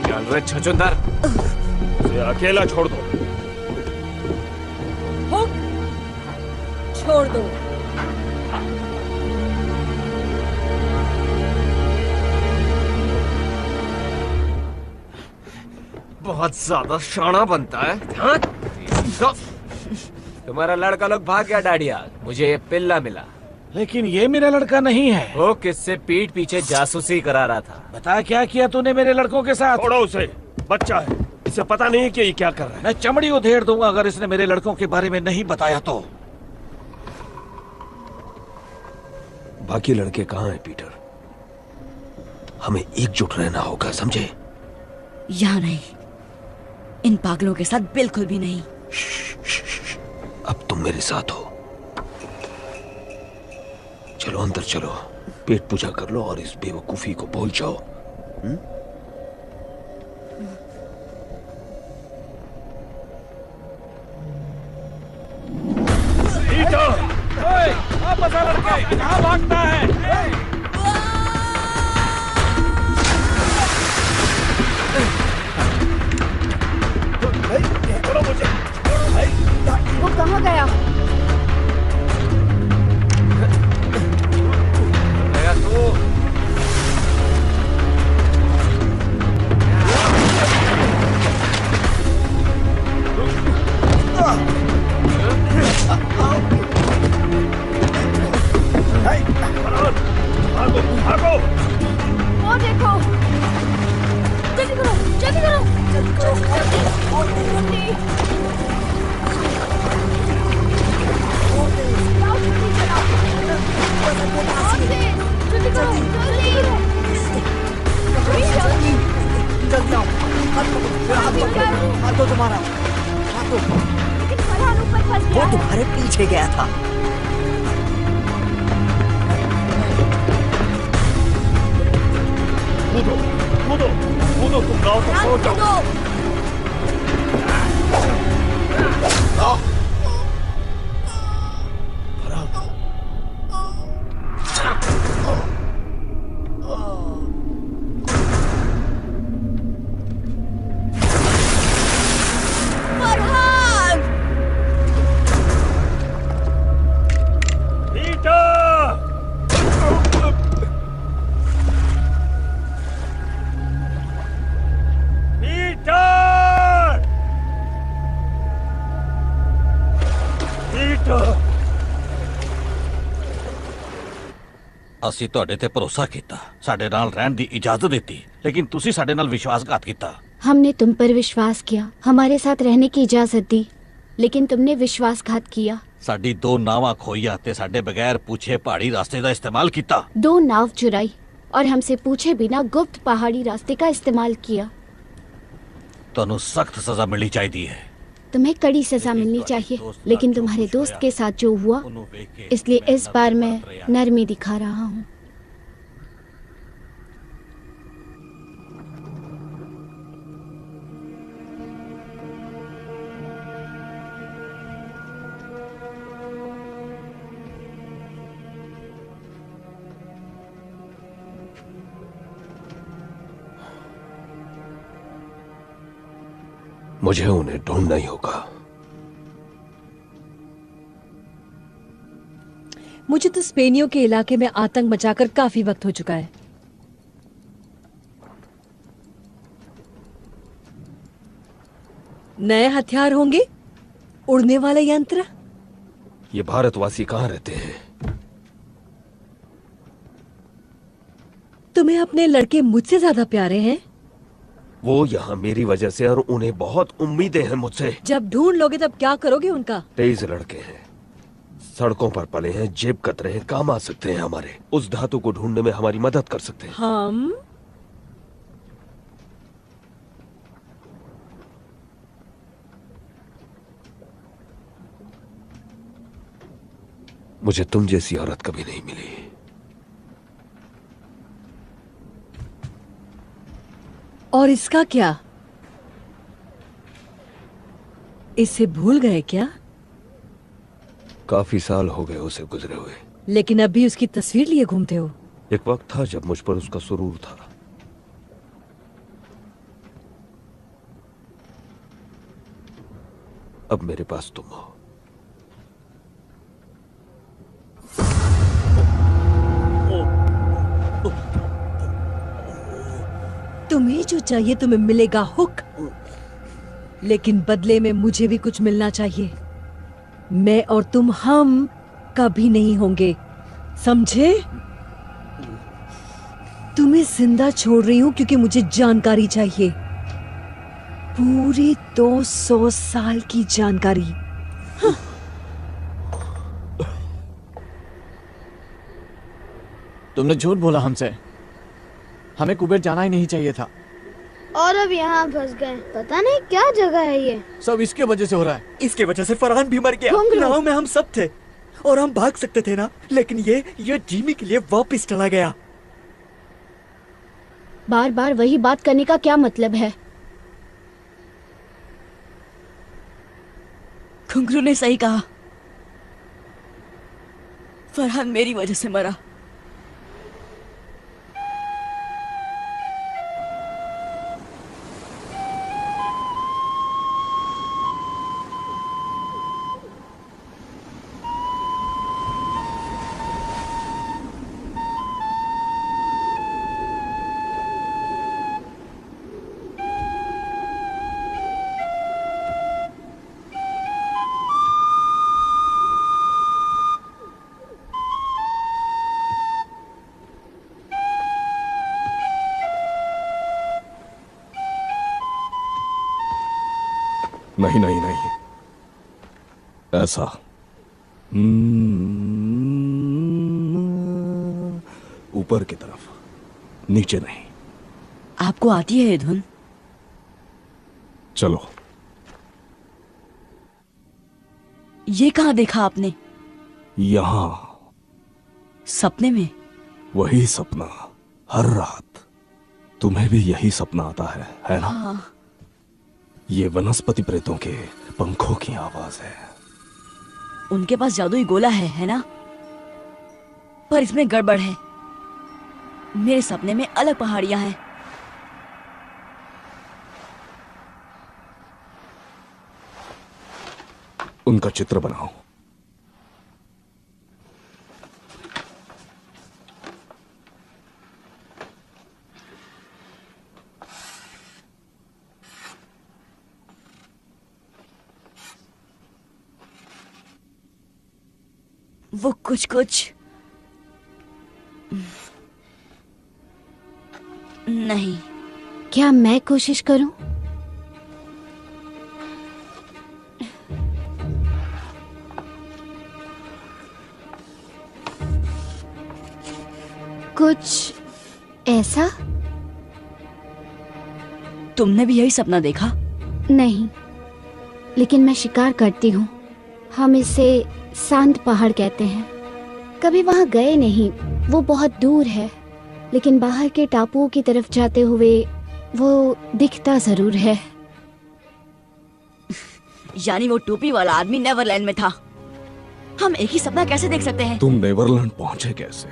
चल रे छछूंदर, उसे अकेला छोड़ दो। हुक, छोड़ दो। बहुत ज्यादा शाना बनता है। हाँ? तो, तुम्हारा लड़का लोग भाग गया डाडिया। मुझे ये पिल्ला मिला। लेकिन ये मेरा लड़का नहीं है। वो किससे पीठ पीछे जासूसी करा रहा था। बता क्या किया तूने मेरे लड़कों के साथ? छोड़ो उसे, बच्चा है। इसे पता नहीं कि ये क्या कर रहा है। मैं चमड़ी उधेड़ दूंगा अगर इसने मेरे लड़कों के बारे में नहीं बताया तो। बाकी लड़के कहाँ हैं पीटर? हमें एकजुट रहना होगा, समझे? यहाँ नहीं, इन पागलों के साथ बिल्कुल भी नहीं। अब तुम मेरे साथ हो। चलो अंदर चलो, पेट पूजा कर लो और इस बेवकूफी को भूल जाओ। लड़के कहाँ भागता है? वो कहाँ गया? गया तू। भागो भागो। वो देखो, जल्दी करो, जल्दी करो, जल्दी करो, जल्दी। जल्दी करो, जल्दी। जल्दी आओ, हाथ दो तुम्हारा, हाथ दो। वो तुम्हारे पीछे गया था। कूदो कूदो कूदो, तुम गाँव तक पहुंच जाओ। ਅਸੀਂ ਤੁਹਾਡੇ ਤੇ ਭਰੋਸਾ ਕੀਤਾ, ਸਾਡੇ ਨਾਲ ਰਹਿਣ ਦੀ इजाजत ਦਿੱਤੀ, लेकिन ਤੁਸੀਂ ਸਾਡੇ ਨਾਲ विश्वासघात ਕੀਤਾ। हमने तुम पर विश्वास किया, हमारे साथ रहने की इजाजत दी, लेकिन तुमने विश्वासघात किया। ਸਾਡੀ 2 ਨਾਵਾਂ ਖੋਈਆਂ ਤੇ ਸਾਡੇ ਬਗੈਰ पूछे पहाड़ी रास्ते का इस्तेमाल किया। 2 नाव चुराई और हमसे पूछे बिना गुप्त पहाड़ी रास्ते का इस्तेमाल किया। ਤੁਹਾਨੂੰ सख्त सजा मिलनी चाहिए है। तुम्हें कड़ी सजा मिलनी चाहिए, लेकिन तुम्हारे दोस्त के साथ जो हुआ, इसलिए इस बार मैं नरमी दिखा रहा हूँ। मुझे उन्हें ढूंढना ही होगा। मुझे तो स्पेनियों के इलाके में आतंक मचाकर काफी वक्त हो चुका है। नए हथियार होंगे, उड़ने वाले यंत्र। ये भारतवासी कहाँ रहते हैं? तुम्हें अपने लड़के मुझसे ज्यादा प्यारे हैं। वो यहाँ मेरी वजह से, और उन्हें बहुत उम्मीदें हैं मुझसे। जब ढूंढ लोगे तब क्या करोगे उनका? 23 लड़के हैं, सड़कों पर पले हैं, जेब कतरे हैं, काम आ सकते हैं हमारे। उस धातु को ढूंढने में हमारी मदद कर सकते हैं। हम मुझे तुम जैसी औरत कभी नहीं मिली। और इसका क्या? इसे भूल गए क्या? काफी साल हो गए उसे गुजरे हुए, लेकिन अभी उसकी तस्वीर लिए घूमते हो। एक वक्त था जब मुझ पर उसका सुरूर था। अब मेरे पास तुम हो। तुम्हें जो चाहिए तुम्हें मिलेगा, हुक। लेकिन बदले में मुझे भी कुछ मिलना चाहिए। मैं और तुम हम कभी नहीं होंगे, समझे? तुम्हें जिंदा छोड़ रही हूं क्योंकि मुझे जानकारी चाहिए। पूरे 200 साल की जानकारी। तुमने झूठ बोला हमसे। हमें कुबेर जाना ही नहीं चाहिए था। और अब यहाँ फंस गए। पता नहीं क्या जगह है ये। सब इसके वजह से हो रहा है। इसके वजह से फरहान भी मर गया। नाव में हम सब थे और हम भाग सकते थे ना, लेकिन ये जिमी के लिए वापस चला गया। बार बार वही बात करने का क्या मतलब है? घुंघरू ने सही कहा, फरहान मेरी वजह से मरा। नहीं नहीं नहीं, ऐसा ऊपर की तरफ, नीचे नहीं। आपको आती है ये धुन? चलो। ये कहाँ देखा आपने? यहां सपने में? वही सपना हर रात। तुम्हें भी यही सपना आता है ना? हाँ। ये वनस्पति प्रेतों के पंखों की आवाज है। उनके पास जादुई गोला है ना? पर इसमें गड़बड़ है। मेरे सपने में अलग पहाड़ियां हैं। उनका चित्र बनाओ। वो कुछ कुछ नहीं। क्या मैं कोशिश करूं? कुछ ऐसा? तुमने भी यही सपना देखा? नहीं, लेकिन मैं शिकार करती हूँ। हम इसे शांत पहाड़ कहते हैं। कभी वहाँ गए नहीं, वो बहुत दूर है, लेकिन बाहर के टापुओं की तरफ जाते हुए वो दिखता जरूर है। यानी वो टोपी वाला आदमी नेवरलैंड में था। हम एक ही सपना कैसे देख सकते हैं? तुम नेवरलैंड पहुंचे कैसे?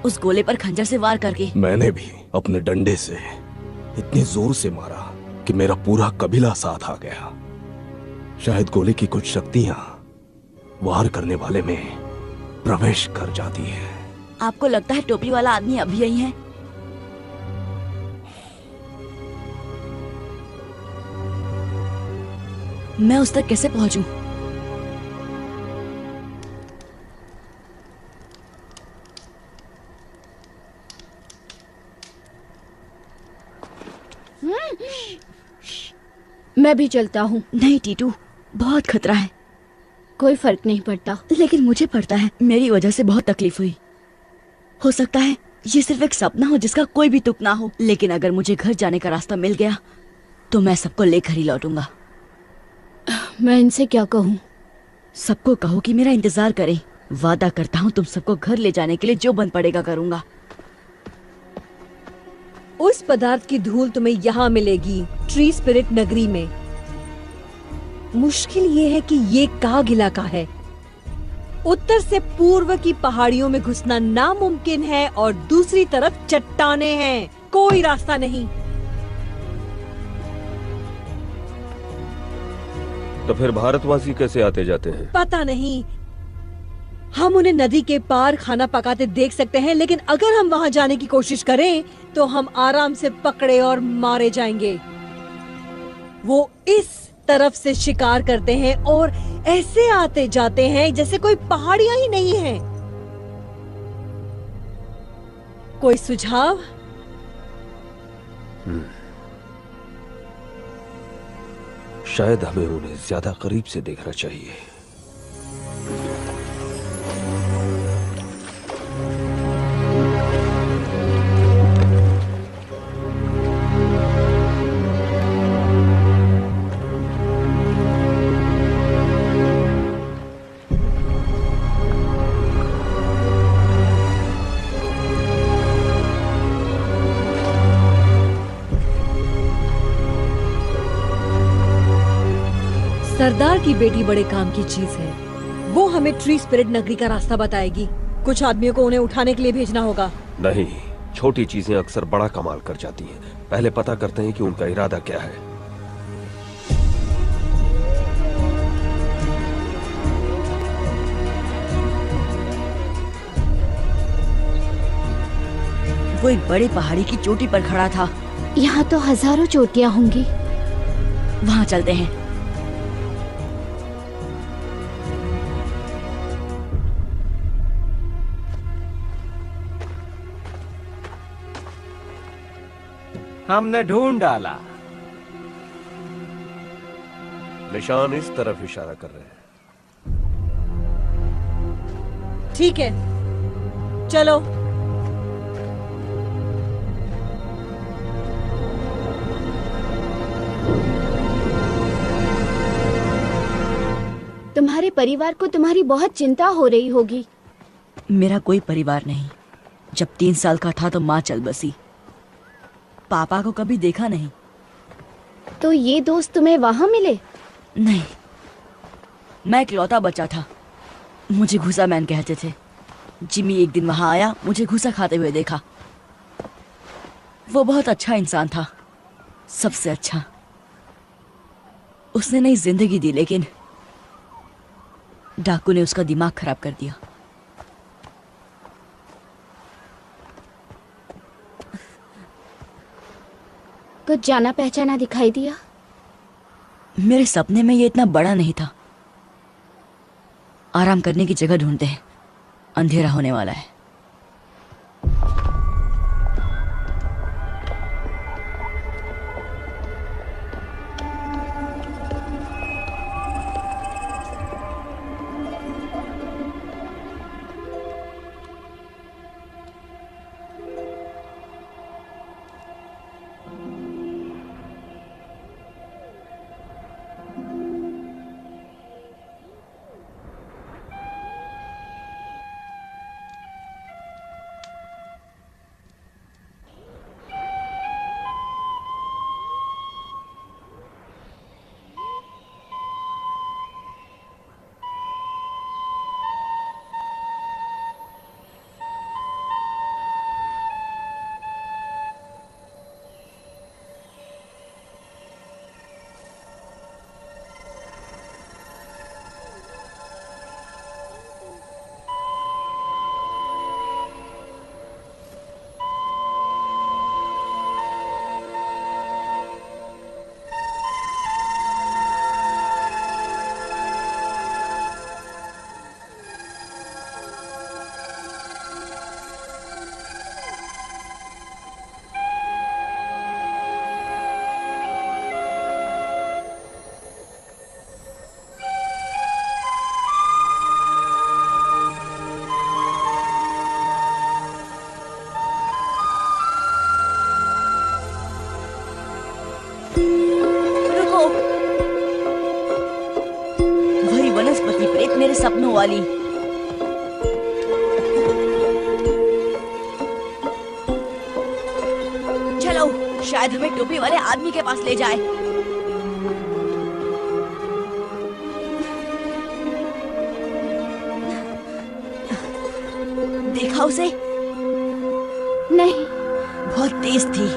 उस गोले पर खंजर से वार करके। मैंने भी अपने डंडे से इतनी जोर से मारा कि मेरा पूरा कबीला साथ आ गया। शायद गोले की कुछ शक्तियां वार करने वाले में प्रवेश कर जाती है। आपको लगता है टोपी वाला आदमी अभी यही है? मैं उस तक कैसे पहुंचूं? मैं भी चलता हूँ। नहीं टीटू, बहुत खतरा है। कोई फर्क नहीं पड़ता। लेकिन मुझे पड़ता है। मेरी वजह से बहुत तकलीफ हुई। हो सकता है ये सिर्फ एक सपना हो जिसका कोई भी तुक ना हो, लेकिन अगर मुझे घर जाने का रास्ता मिल गया तो मैं सबको लेकर ही लौटूंगा। मैं इनसे क्या कहूँ? सबको कहो कि मेरा इंतजार करें। वादा करता हूँ तुम सबको घर ले जाने के लिए जो बन पड़ेगा करूंगा। उस पदार्थ की धूल तुम्हें यहाँ मिलेगी, ट्री स्पिरिट नगरी में। मुश्किल ये है कि ये काग इलाका है। उत्तर से पूर्व की पहाड़ियों में घुसना नामुमकिन है और दूसरी तरफ चट्टाने हैं। कोई रास्ता नहीं। तो फिर भारतवासी कैसे आते जाते हैं? पता नहीं। हम उन्हें नदी के पार खाना पकाते देख सकते हैं, लेकिन अगर हम वहां जाने की कोशिश करें तो हम आराम से पकड़े और मारे जाएंगे। वो इस तरफ से शिकार करते हैं और ऐसे आते जाते हैं जैसे कोई पहाड़ियां ही नहीं है। कोई सुझाव? शायद हमें उन्हें ज्यादा करीब से देखना चाहिए। सरदार की बेटी बड़े काम की चीज है। वो हमें ट्री स्पिरिट नगरी का रास्ता बताएगी। कुछ आदमियों को उन्हें उठाने के लिए भेजना होगा। नहीं, छोटी चीजें अक्सर बड़ा कमाल कर जाती हैं। पहले पता करते हैं कि उनका इरादा क्या है। वो एक बड़ी पहाड़ी की चोटी पर खड़ा था। यहाँ तो हजारों चोटियाँ होंगी। वहाँ चलते हैं। हमने ढूंढ डाला। निशान इस तरफ इशारा कर रहे हैं। ठीक है, चलो। तुम्हारे परिवार को तुम्हारी बहुत चिंता हो रही होगी। मेरा कोई परिवार नहीं। जब 3 साल का था तो माँ चल बसी। पापा को कभी देखा नहीं। तो ये दोस्त तुम्हें वहां मिले? नहीं, मैं इकलौता बच्चा था। मुझे घुसा मैन कहते थे। जिमी एक दिन वहां आया, मुझे घुसा खाते हुए देखा। वो बहुत अच्छा इंसान था, सबसे अच्छा। उसने नई जिंदगी दी, लेकिन डाकू ने उसका दिमाग खराब कर दिया। कुछ जाना पहचाना दिखाई दिया? मेरे सपने में ये इतना बड़ा नहीं था। आराम करने की जगह ढूंढते हैं, अंधेरा होने वाला है। वनस्पति प्रेत मेरे सपनों वाली। चलो, शायद हमें टोपी वाले आदमी के पास ले जाए। देखा उसे? नहीं, बहुत तेज थी।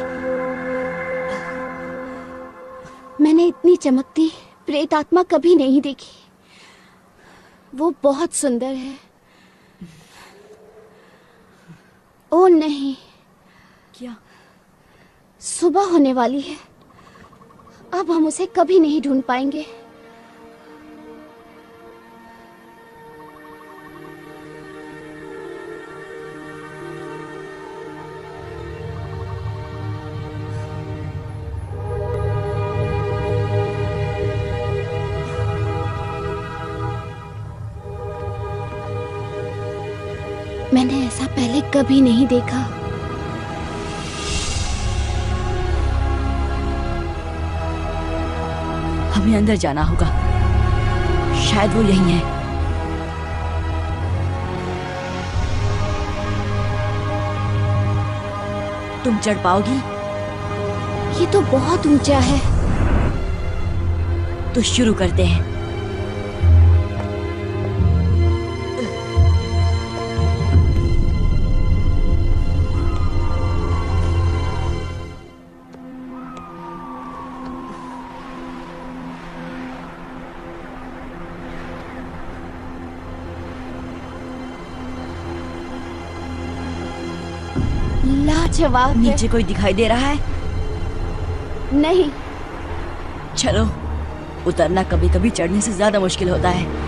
मैंने इतनी चमकती प्रेत आत्मा कभी नहीं देखी। वो बहुत सुंदर है। ओ नहीं, क्या? सुबह होने वाली है। अब हम उसे कभी नहीं ढूंढ पाएंगे। मैंने ऐसा पहले कभी नहीं देखा। हमें अंदर जाना होगा, शायद वो यही है। तुम चढ़ पाओगी? ये तो बहुत ऊंचा है। तो शुरू करते हैं। लाजवाब है। नीचे कोई दिखाई दे रहा है? नहीं। चलो, उतरना कभी कभी चढ़ने से ज्यादा मुश्किल होता है।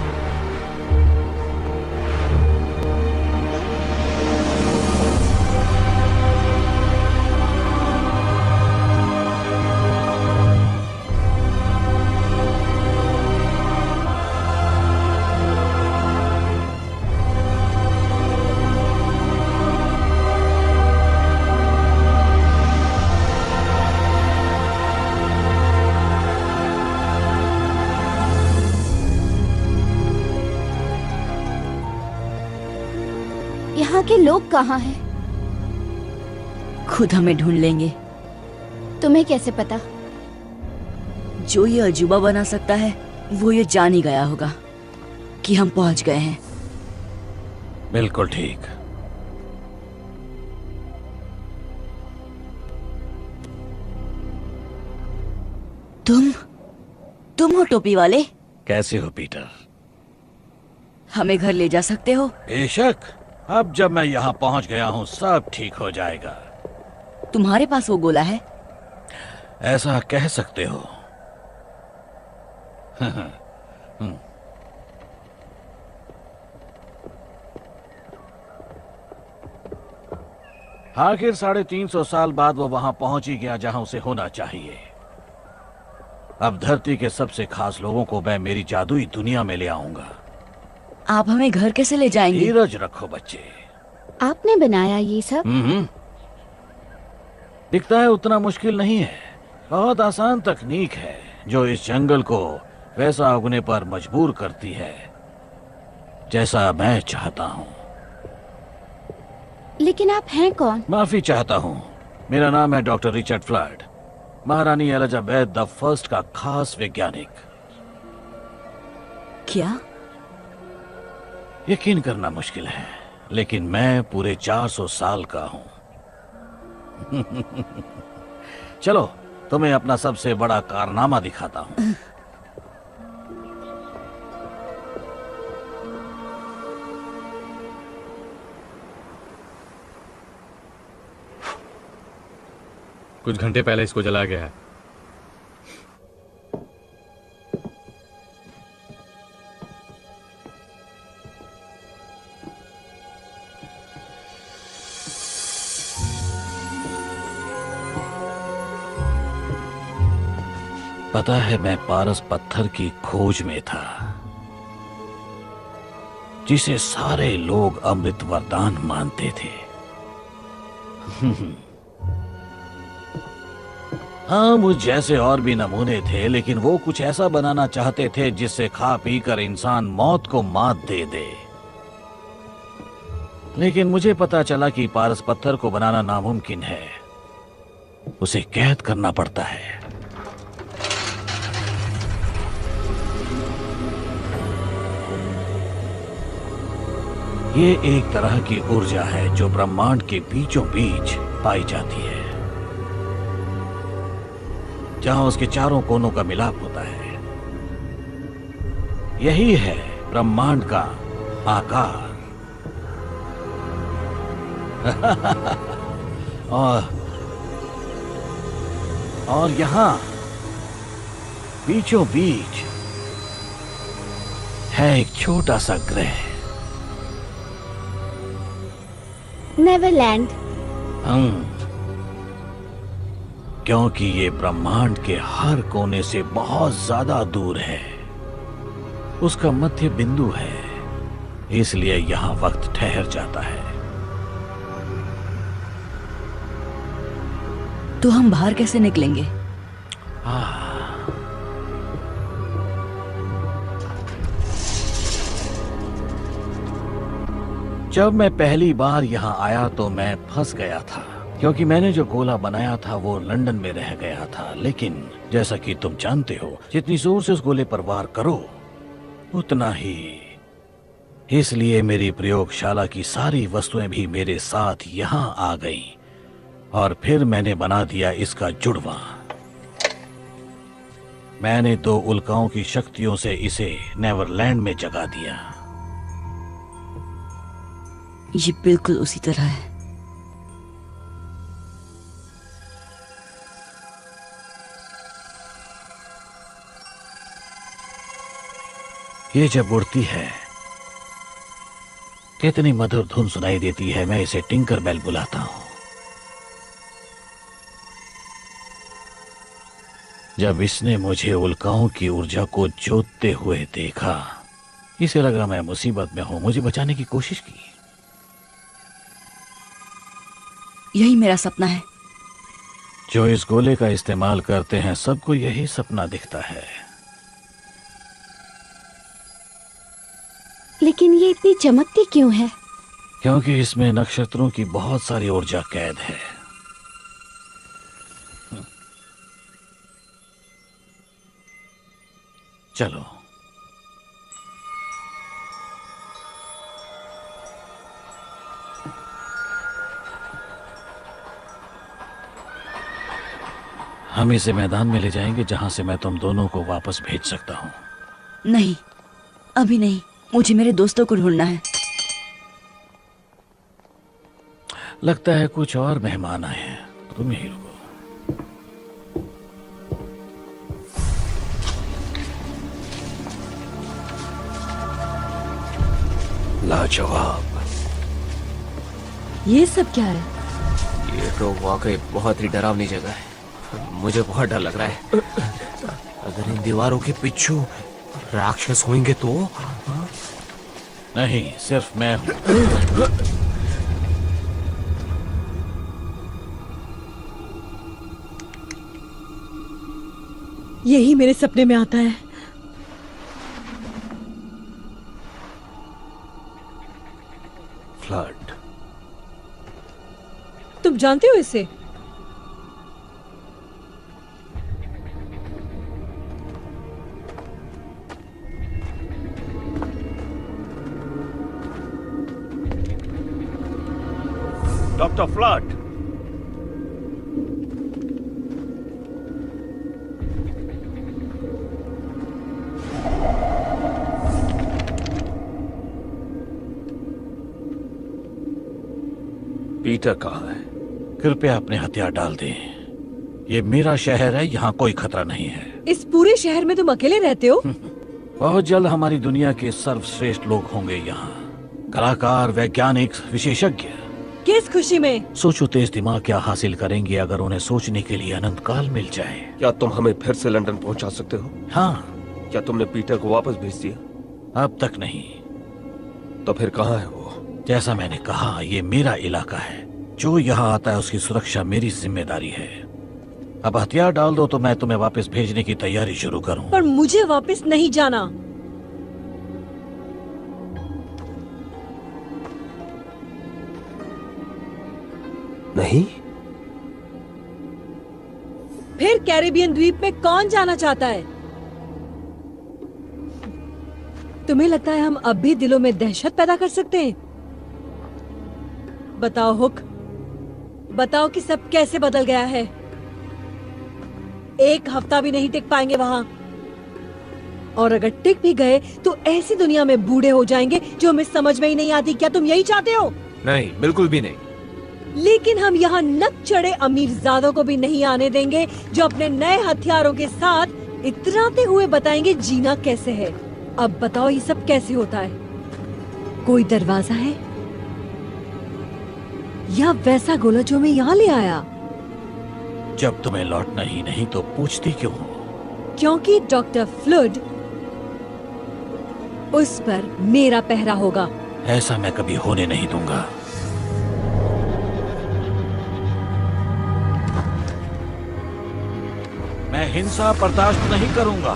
यहाँ के लोग कहाँ हैं? खुद हमें ढूंढ लेंगे। तुम्हें कैसे पता? जो ये अजूबा बना सकता है वो ये जान ही गया होगा कि हम पहुंच गए हैं। बिल्कुल ठीक। तुम हो टोपी वाले? कैसे हो पीटर? हमें घर ले जा सकते हो? बेशक। अब जब मैं यहाँ पहुँच गया हूँ सब ठीक हो जाएगा। तुम्हारे पास वो गोला है? ऐसा कह सकते हो। आखिर 350 साल बाद वो वहां पहुंच ही गया जहां उसे होना चाहिए। अब धरती के सबसे खास लोगों को मैं मेरी जादुई दुनिया में ले आऊंगा। आप हमें घर कैसे ले जाएंगे? धीरज रखो बच्चे। आपने बनाया ये सब? दिखता है उतना मुश्किल नहीं है। बहुत आसान तकनीक है जो इस जंगल को वैसा उगने पर मजबूर करती है जैसा मैं चाहता हूँ। लेकिन आप हैं कौन? माफी चाहता हूँ। मेरा नाम है डॉक्टर रिचर्ड फ्लड, महारानी एलिजाबेथ द फर्स्ट का खास वैज्ञानिक। क्या? यकीन करना मुश्किल है, लेकिन मैं पूरे 400 साल का हूँ। चलो तुम्हें अपना सबसे बड़ा कारनामा दिखाता हूँ। कुछ घंटे पहले इसको जला गया है। पता है मैं पारस पत्थर की खोज में था जिसे सारे लोग अमृत वरदान मानते थे। हाँ, मुझ जैसे और भी नमूने थे, लेकिन वो कुछ ऐसा बनाना चाहते थे जिससे खा पी कर इंसान मौत को मात दे दे। लेकिन मुझे पता चला कि पारस पत्थर को बनाना नामुमकिन है, उसे कैद करना पड़ता है। ये एक तरह की ऊर्जा है जो ब्रह्मांड के बीचों बीच पाई जाती है, जहां उसके चारों कोनों का मिलाप होता है। यही है ब्रह्मांड का आकार। और यहां बीचों बीच है एक छोटा सा ग्रह, नेवरलैंड। क्योंकि ये ब्रह्मांड के हर कोने से बहुत ज्यादा दूर है, उसका मध्य बिंदु है, इसलिए यहाँ वक्त ठहर जाता है। तो हम बाहर कैसे निकलेंगे? जब मैं पहली बार यहाँ आया तो मैं फंस गया था, क्योंकि मैंने जो गोला बनाया था वो लंदन में रह गया था। लेकिन जैसा कि तुम जानते हो, जितनी जोर से उस गोले पर वार करो उतना ही। इसलिए मेरी प्रयोगशाला की सारी वस्तुएं भी मेरे साथ यहाँ आ गईं और फिर मैंने बना दिया इसका जुड़वा। मैंने 2 उल्काओं की शक्तियों से इसे नेवरलैंड में जगा दिया। ये बिल्कुल उसी तरह है। ये जब उड़ती है कितनी मधुर धुन सुनाई देती है। मैं इसे टिंकर बेल बुलाता हूं। जब इसने मुझे उल्काओं की ऊर्जा को जोतते हुए देखा, इसे लगा मैं मुसीबत में हूं, मुझे बचाने की कोशिश की। यही मेरा सपना है। जो इस गोले का इस्तेमाल करते हैं सबको यही सपना दिखता है। लेकिन ये इतनी चमकती क्यों है? क्योंकि इसमें नक्षत्रों की बहुत सारी ऊर्जा कैद है। चलो, हम इसे मैदान में ले जाएंगे जहां से मैं तुम दोनों को वापस भेज सकता हूं। नहीं, अभी नहीं। मुझे मेरे दोस्तों को ढूंढना है। लगता है कुछ और मेहमान आए हैं, तुम यहीं रुको। लाजवाब। ये सब क्या है? ये तो वाकई बहुत ही डरावनी जगह है। मुझे बहुत डर लग रहा है। अगर इन दीवारों के पीछे राक्षस होंगे तो? नहीं, सिर्फ मैं हूं। यही मेरे सपने में आता है। फ्लड। तुम जानते हो इसे? डॉक्टर फ्लड, पीटर कहाँ है? कृपया अपने हथियार डाल दें। ये मेरा शहर है, यहाँ कोई खतरा नहीं है। इस पूरे शहर में तुम अकेले रहते हो? बहुत जल्द हमारी दुनिया के सर्वश्रेष्ठ लोग होंगे यहाँ। कलाकार, वैज्ञानिक, विशेषज्ञ। किस खुशी में? सोचो तेज दिमाग क्या हासिल करेंगे अगर उन्हें सोचने के लिए अनंत काल मिल जाए। क्या तुम हमें फिर से लंदन पहुंचा सकते हो? हाँ। क्या तुमने पीटर को वापस भेज दिया? अब तक नहीं। तो फिर कहाँ है वो? जैसा मैंने कहा, ये मेरा इलाका है। जो यहाँ आता है उसकी सुरक्षा मेरी जिम्मेदारी है। अब हथियार डाल दो तो मैं तुम्हें वापस भेजने की तैयारी शुरू करूं। पर मुझे वापस नहीं जाना। नहीं? फिर कैरिबियन द्वीप में कौन जाना चाहता है? तुम्हें लगता है हम अब भी दिलों में दहशत पैदा कर सकते हैं? बताओ हुक, बताओ कि सब कैसे बदल गया है। 1 हफ्ता भी नहीं टिक पाएंगे वहां, और अगर टिक भी गए तो ऐसी दुनिया में बूढ़े हो जाएंगे जो हमें समझ में ही नहीं आती। क्या तुम यही चाहते हो? नहीं, बिल्कुल भी नहीं। लेकिन हम यहाँ नक चढ़े अमीरजादों को भी नहीं आने देंगे जो अपने नए हथियारों के साथ इतराते हुए बताएंगे जीना कैसे है। अब बताओ ये सब कैसे होता है? कोई दरवाजा है या वैसा गोला जो मैं यहाँ ले आया? जब तुम्हें लौटना ही नहीं तो पूछती क्यों हो? क्योंकि डॉक्टर फ्लड, उस पर मेरा पहरा होगा। ऐसा मैं कभी होने नहीं दूंगा। मैं हिंसा बर्दाश्त नहीं करूंगा।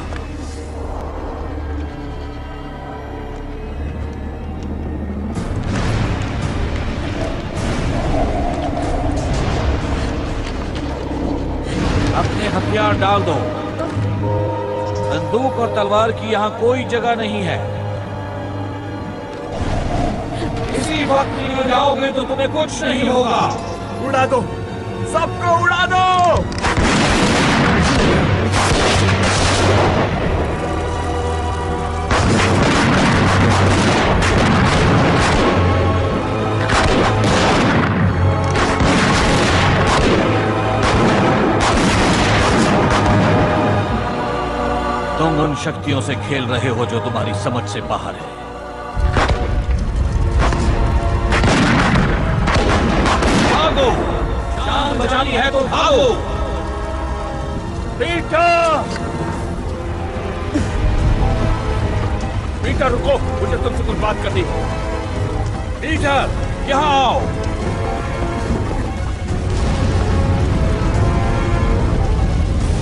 अपने हथियार डाल दो। बंदूक और तलवार की यहाँ कोई जगह नहीं है। इसी वक्त निकल जाओगे तो तुम्हें कुछ नहीं होगा। उड़ा दो, सबको उड़ा दो। तुम उन शक्तियों से खेल रहे हो जो तुम्हारी समझ से बाहर है। भागो, जान बचानी है तो भागो। पीटर, पीटर रुको, मुझे तुमसे कुछ बात करनी है। पीटर, यहाँ आओ।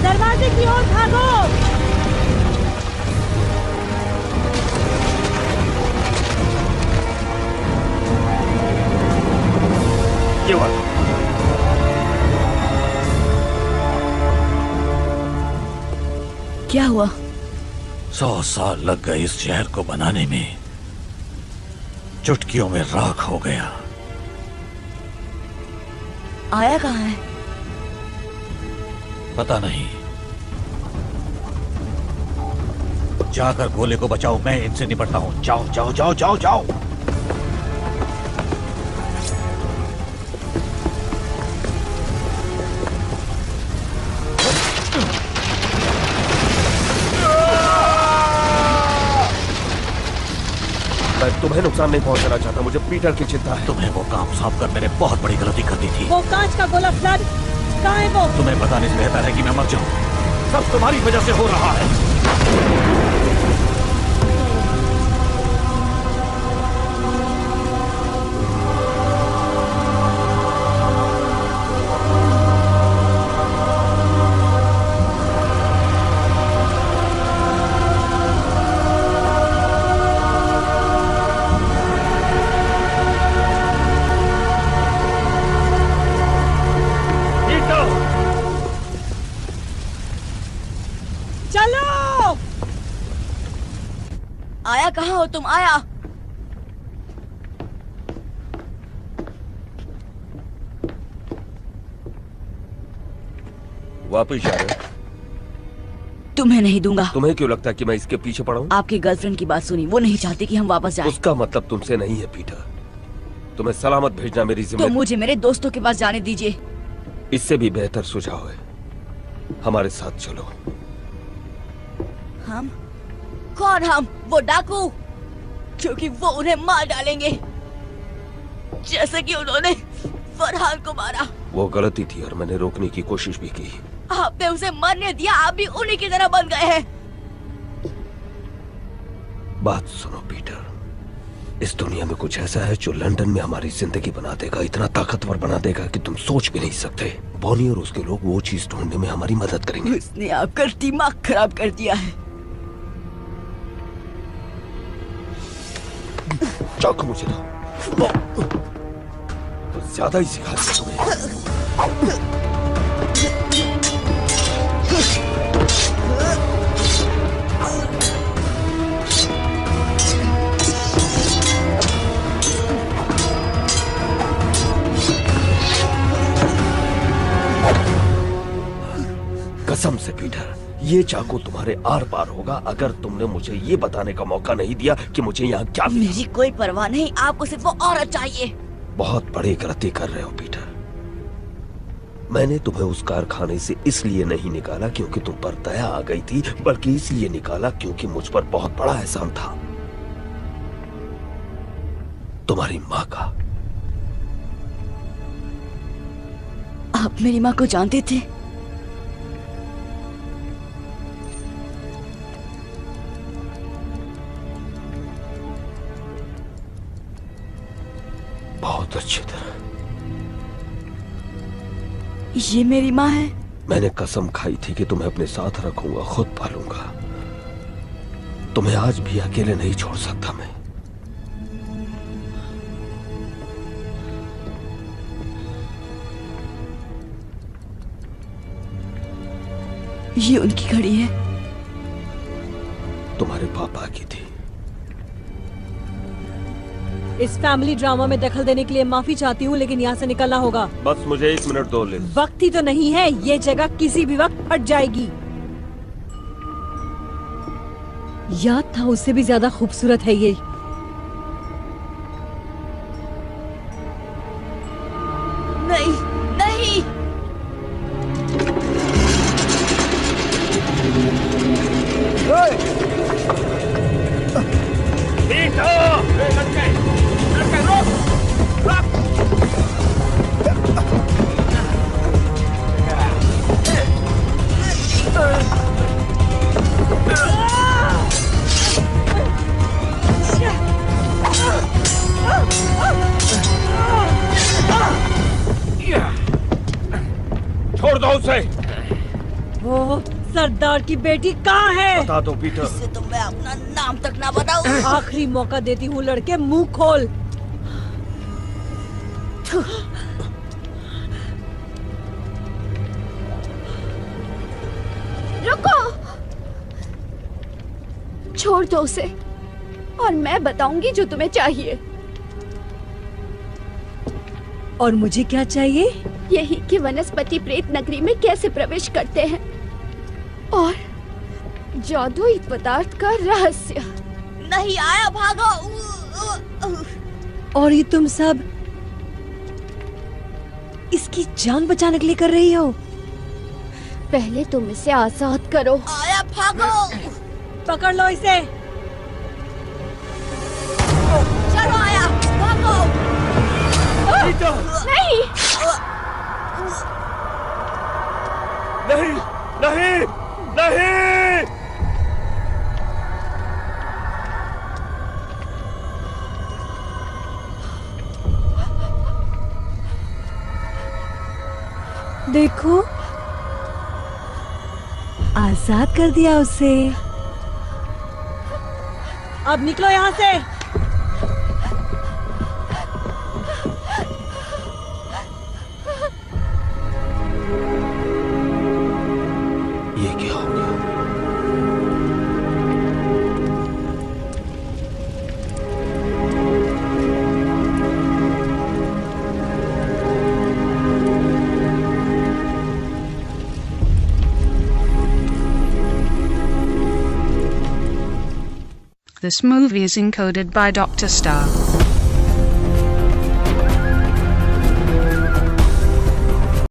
दरवाजे की ओर भागो। ये बात क्या हुआ? 100 साल लग गए इस शहर को बनाने में, चुटकियों में राख हो गया। आया कहाँ है? पता नहीं। जाकर गोले को बचाओ, मैं इनसे निपटता हूं। जाओ जाओ जाओ जाओ जाओ। मैं तुम्हें नुकसान नहीं पहुंचाना चाहता, मुझे पीटर की चिंता है। तुम्हें वो काम सौंप कर मैंने बहुत बड़ी गलती कर दी थी। वो कांच का गोला फ्लड, कहाँ है वो? तुम्हें बताने से बेहतर है कि मैं मर जाऊं। सब तुम्हारी वजह से हो रहा है। आया कहाँ हो तुम? आया। वापिस जा रहे हो? तुम्हें नहीं दूंगा। तुम्हें क्यों लगता है कि मैं इसके पीछे पड़ा हूँ? आपकी गर्लफ्रेंड की बात सुनी, वो नहीं चाहती कि हम वापस जाएं। उसका मतलब तुमसे नहीं है पीटर। तुम्हें सलामत भेजना मेरी तो जिम्मेदारी। मुझे मेरे दोस्तों के पास जाने दीजिए। इससे भी बेहतर सुझाव है, हमारे साथ चलो। हम? कौन हम? वो डाकू, क्योंकि वो उन्हें मार डालेंगे जैसे कि उन्होंने फरहान को मारा। वो गलती थी और मैंने रोकने की कोशिश भी की। आपने उसे मरने दिया, आप भी उन्हीं की तरह बन गए हैं। बात सुनो पीटर, इस दुनिया में कुछ ऐसा है जो लंदन में हमारी जिंदगी बना देगा, इतना ताकतवर बना देगा कि तुम सोच भी नहीं सकते। बॉनी और उसके लोग वो चीज ढूंढने में हमारी मदद करेंगे। उसने आपका दिमाग खराब कर दिया है। चाकू मुझे दो। तो ज्यादा ही सिखा दिया तुम्हें। कसम से पीटर, ये चाकू तुम्हारे आर पार होगा अगर तुमने मुझे ये बताने का मौका नहीं दिया कि मुझे यहाँ क्या मिला। मेरी कोई परवाह नहीं, आपको सिर्फ वो औरत चाहिए। बहुत बड़ी गलती कर रहे हो पीटर। मैंने तुम्हें उस कारखाने से इसलिए नहीं निकाला क्योंकि तुम पर दया आ गई थी, बल्कि इसलिए निकाला क्योंकि मुझ पर बहुत बड़ा एहसान था, तुम्हारी माँ का। आप मेरी माँ को जानते थे? बहुत अच्छी तरह। ये मेरी माँ है? मैंने कसम खाई थी कि तुम्हें अपने साथ रखूंगा, खुद पालूंगा। तुम्हें आज भी अकेले नहीं छोड़ सकता मैं। ये उनकी घड़ी है। तुम्हारे पापा की थी। इस फैमिली ड्रामा में दखल देने के लिए माफी चाहती हूँ, लेकिन यहाँ से निकलना होगा। बस मुझे 1 मिनट दो लिज। वक्त ही तो नहीं है, ये जगह किसी भी वक्त फट जाएगी। याद था उससे भी ज्यादा खूबसूरत है ये। नहीं नहीं, छोड़ दो उसे। वो सरदार की बेटी कहाँ है? बता दो पीटर। इससे तो मैं अपना नाम तक ना बताऊं। आखिरी मौका देती हूँ लड़के, मुंह खोल। रुको, छोड़ दो उसे और मैं बताऊंगी जो तुम्हें चाहिए। और मुझे क्या चाहिए? यही कि वनस्पति प्रेत नगरी में कैसे प्रवेश करते हैं और जादुई पदार्थ का रहस्य। नहीं आया, भागो। और ये तुम सब इसकी जान बचाने के लिए कर रही हो? पहले तुम इसे आजाद करो। आया, भागो। पकड़ लो इसे। चलो आया, भागो। नहीं नहीं नहीं नहीं। देखो, आजाद कर दिया उसे। अब निकलो यहाँ से। ये क्या हो गया? This movie is encoded by Dr. Star.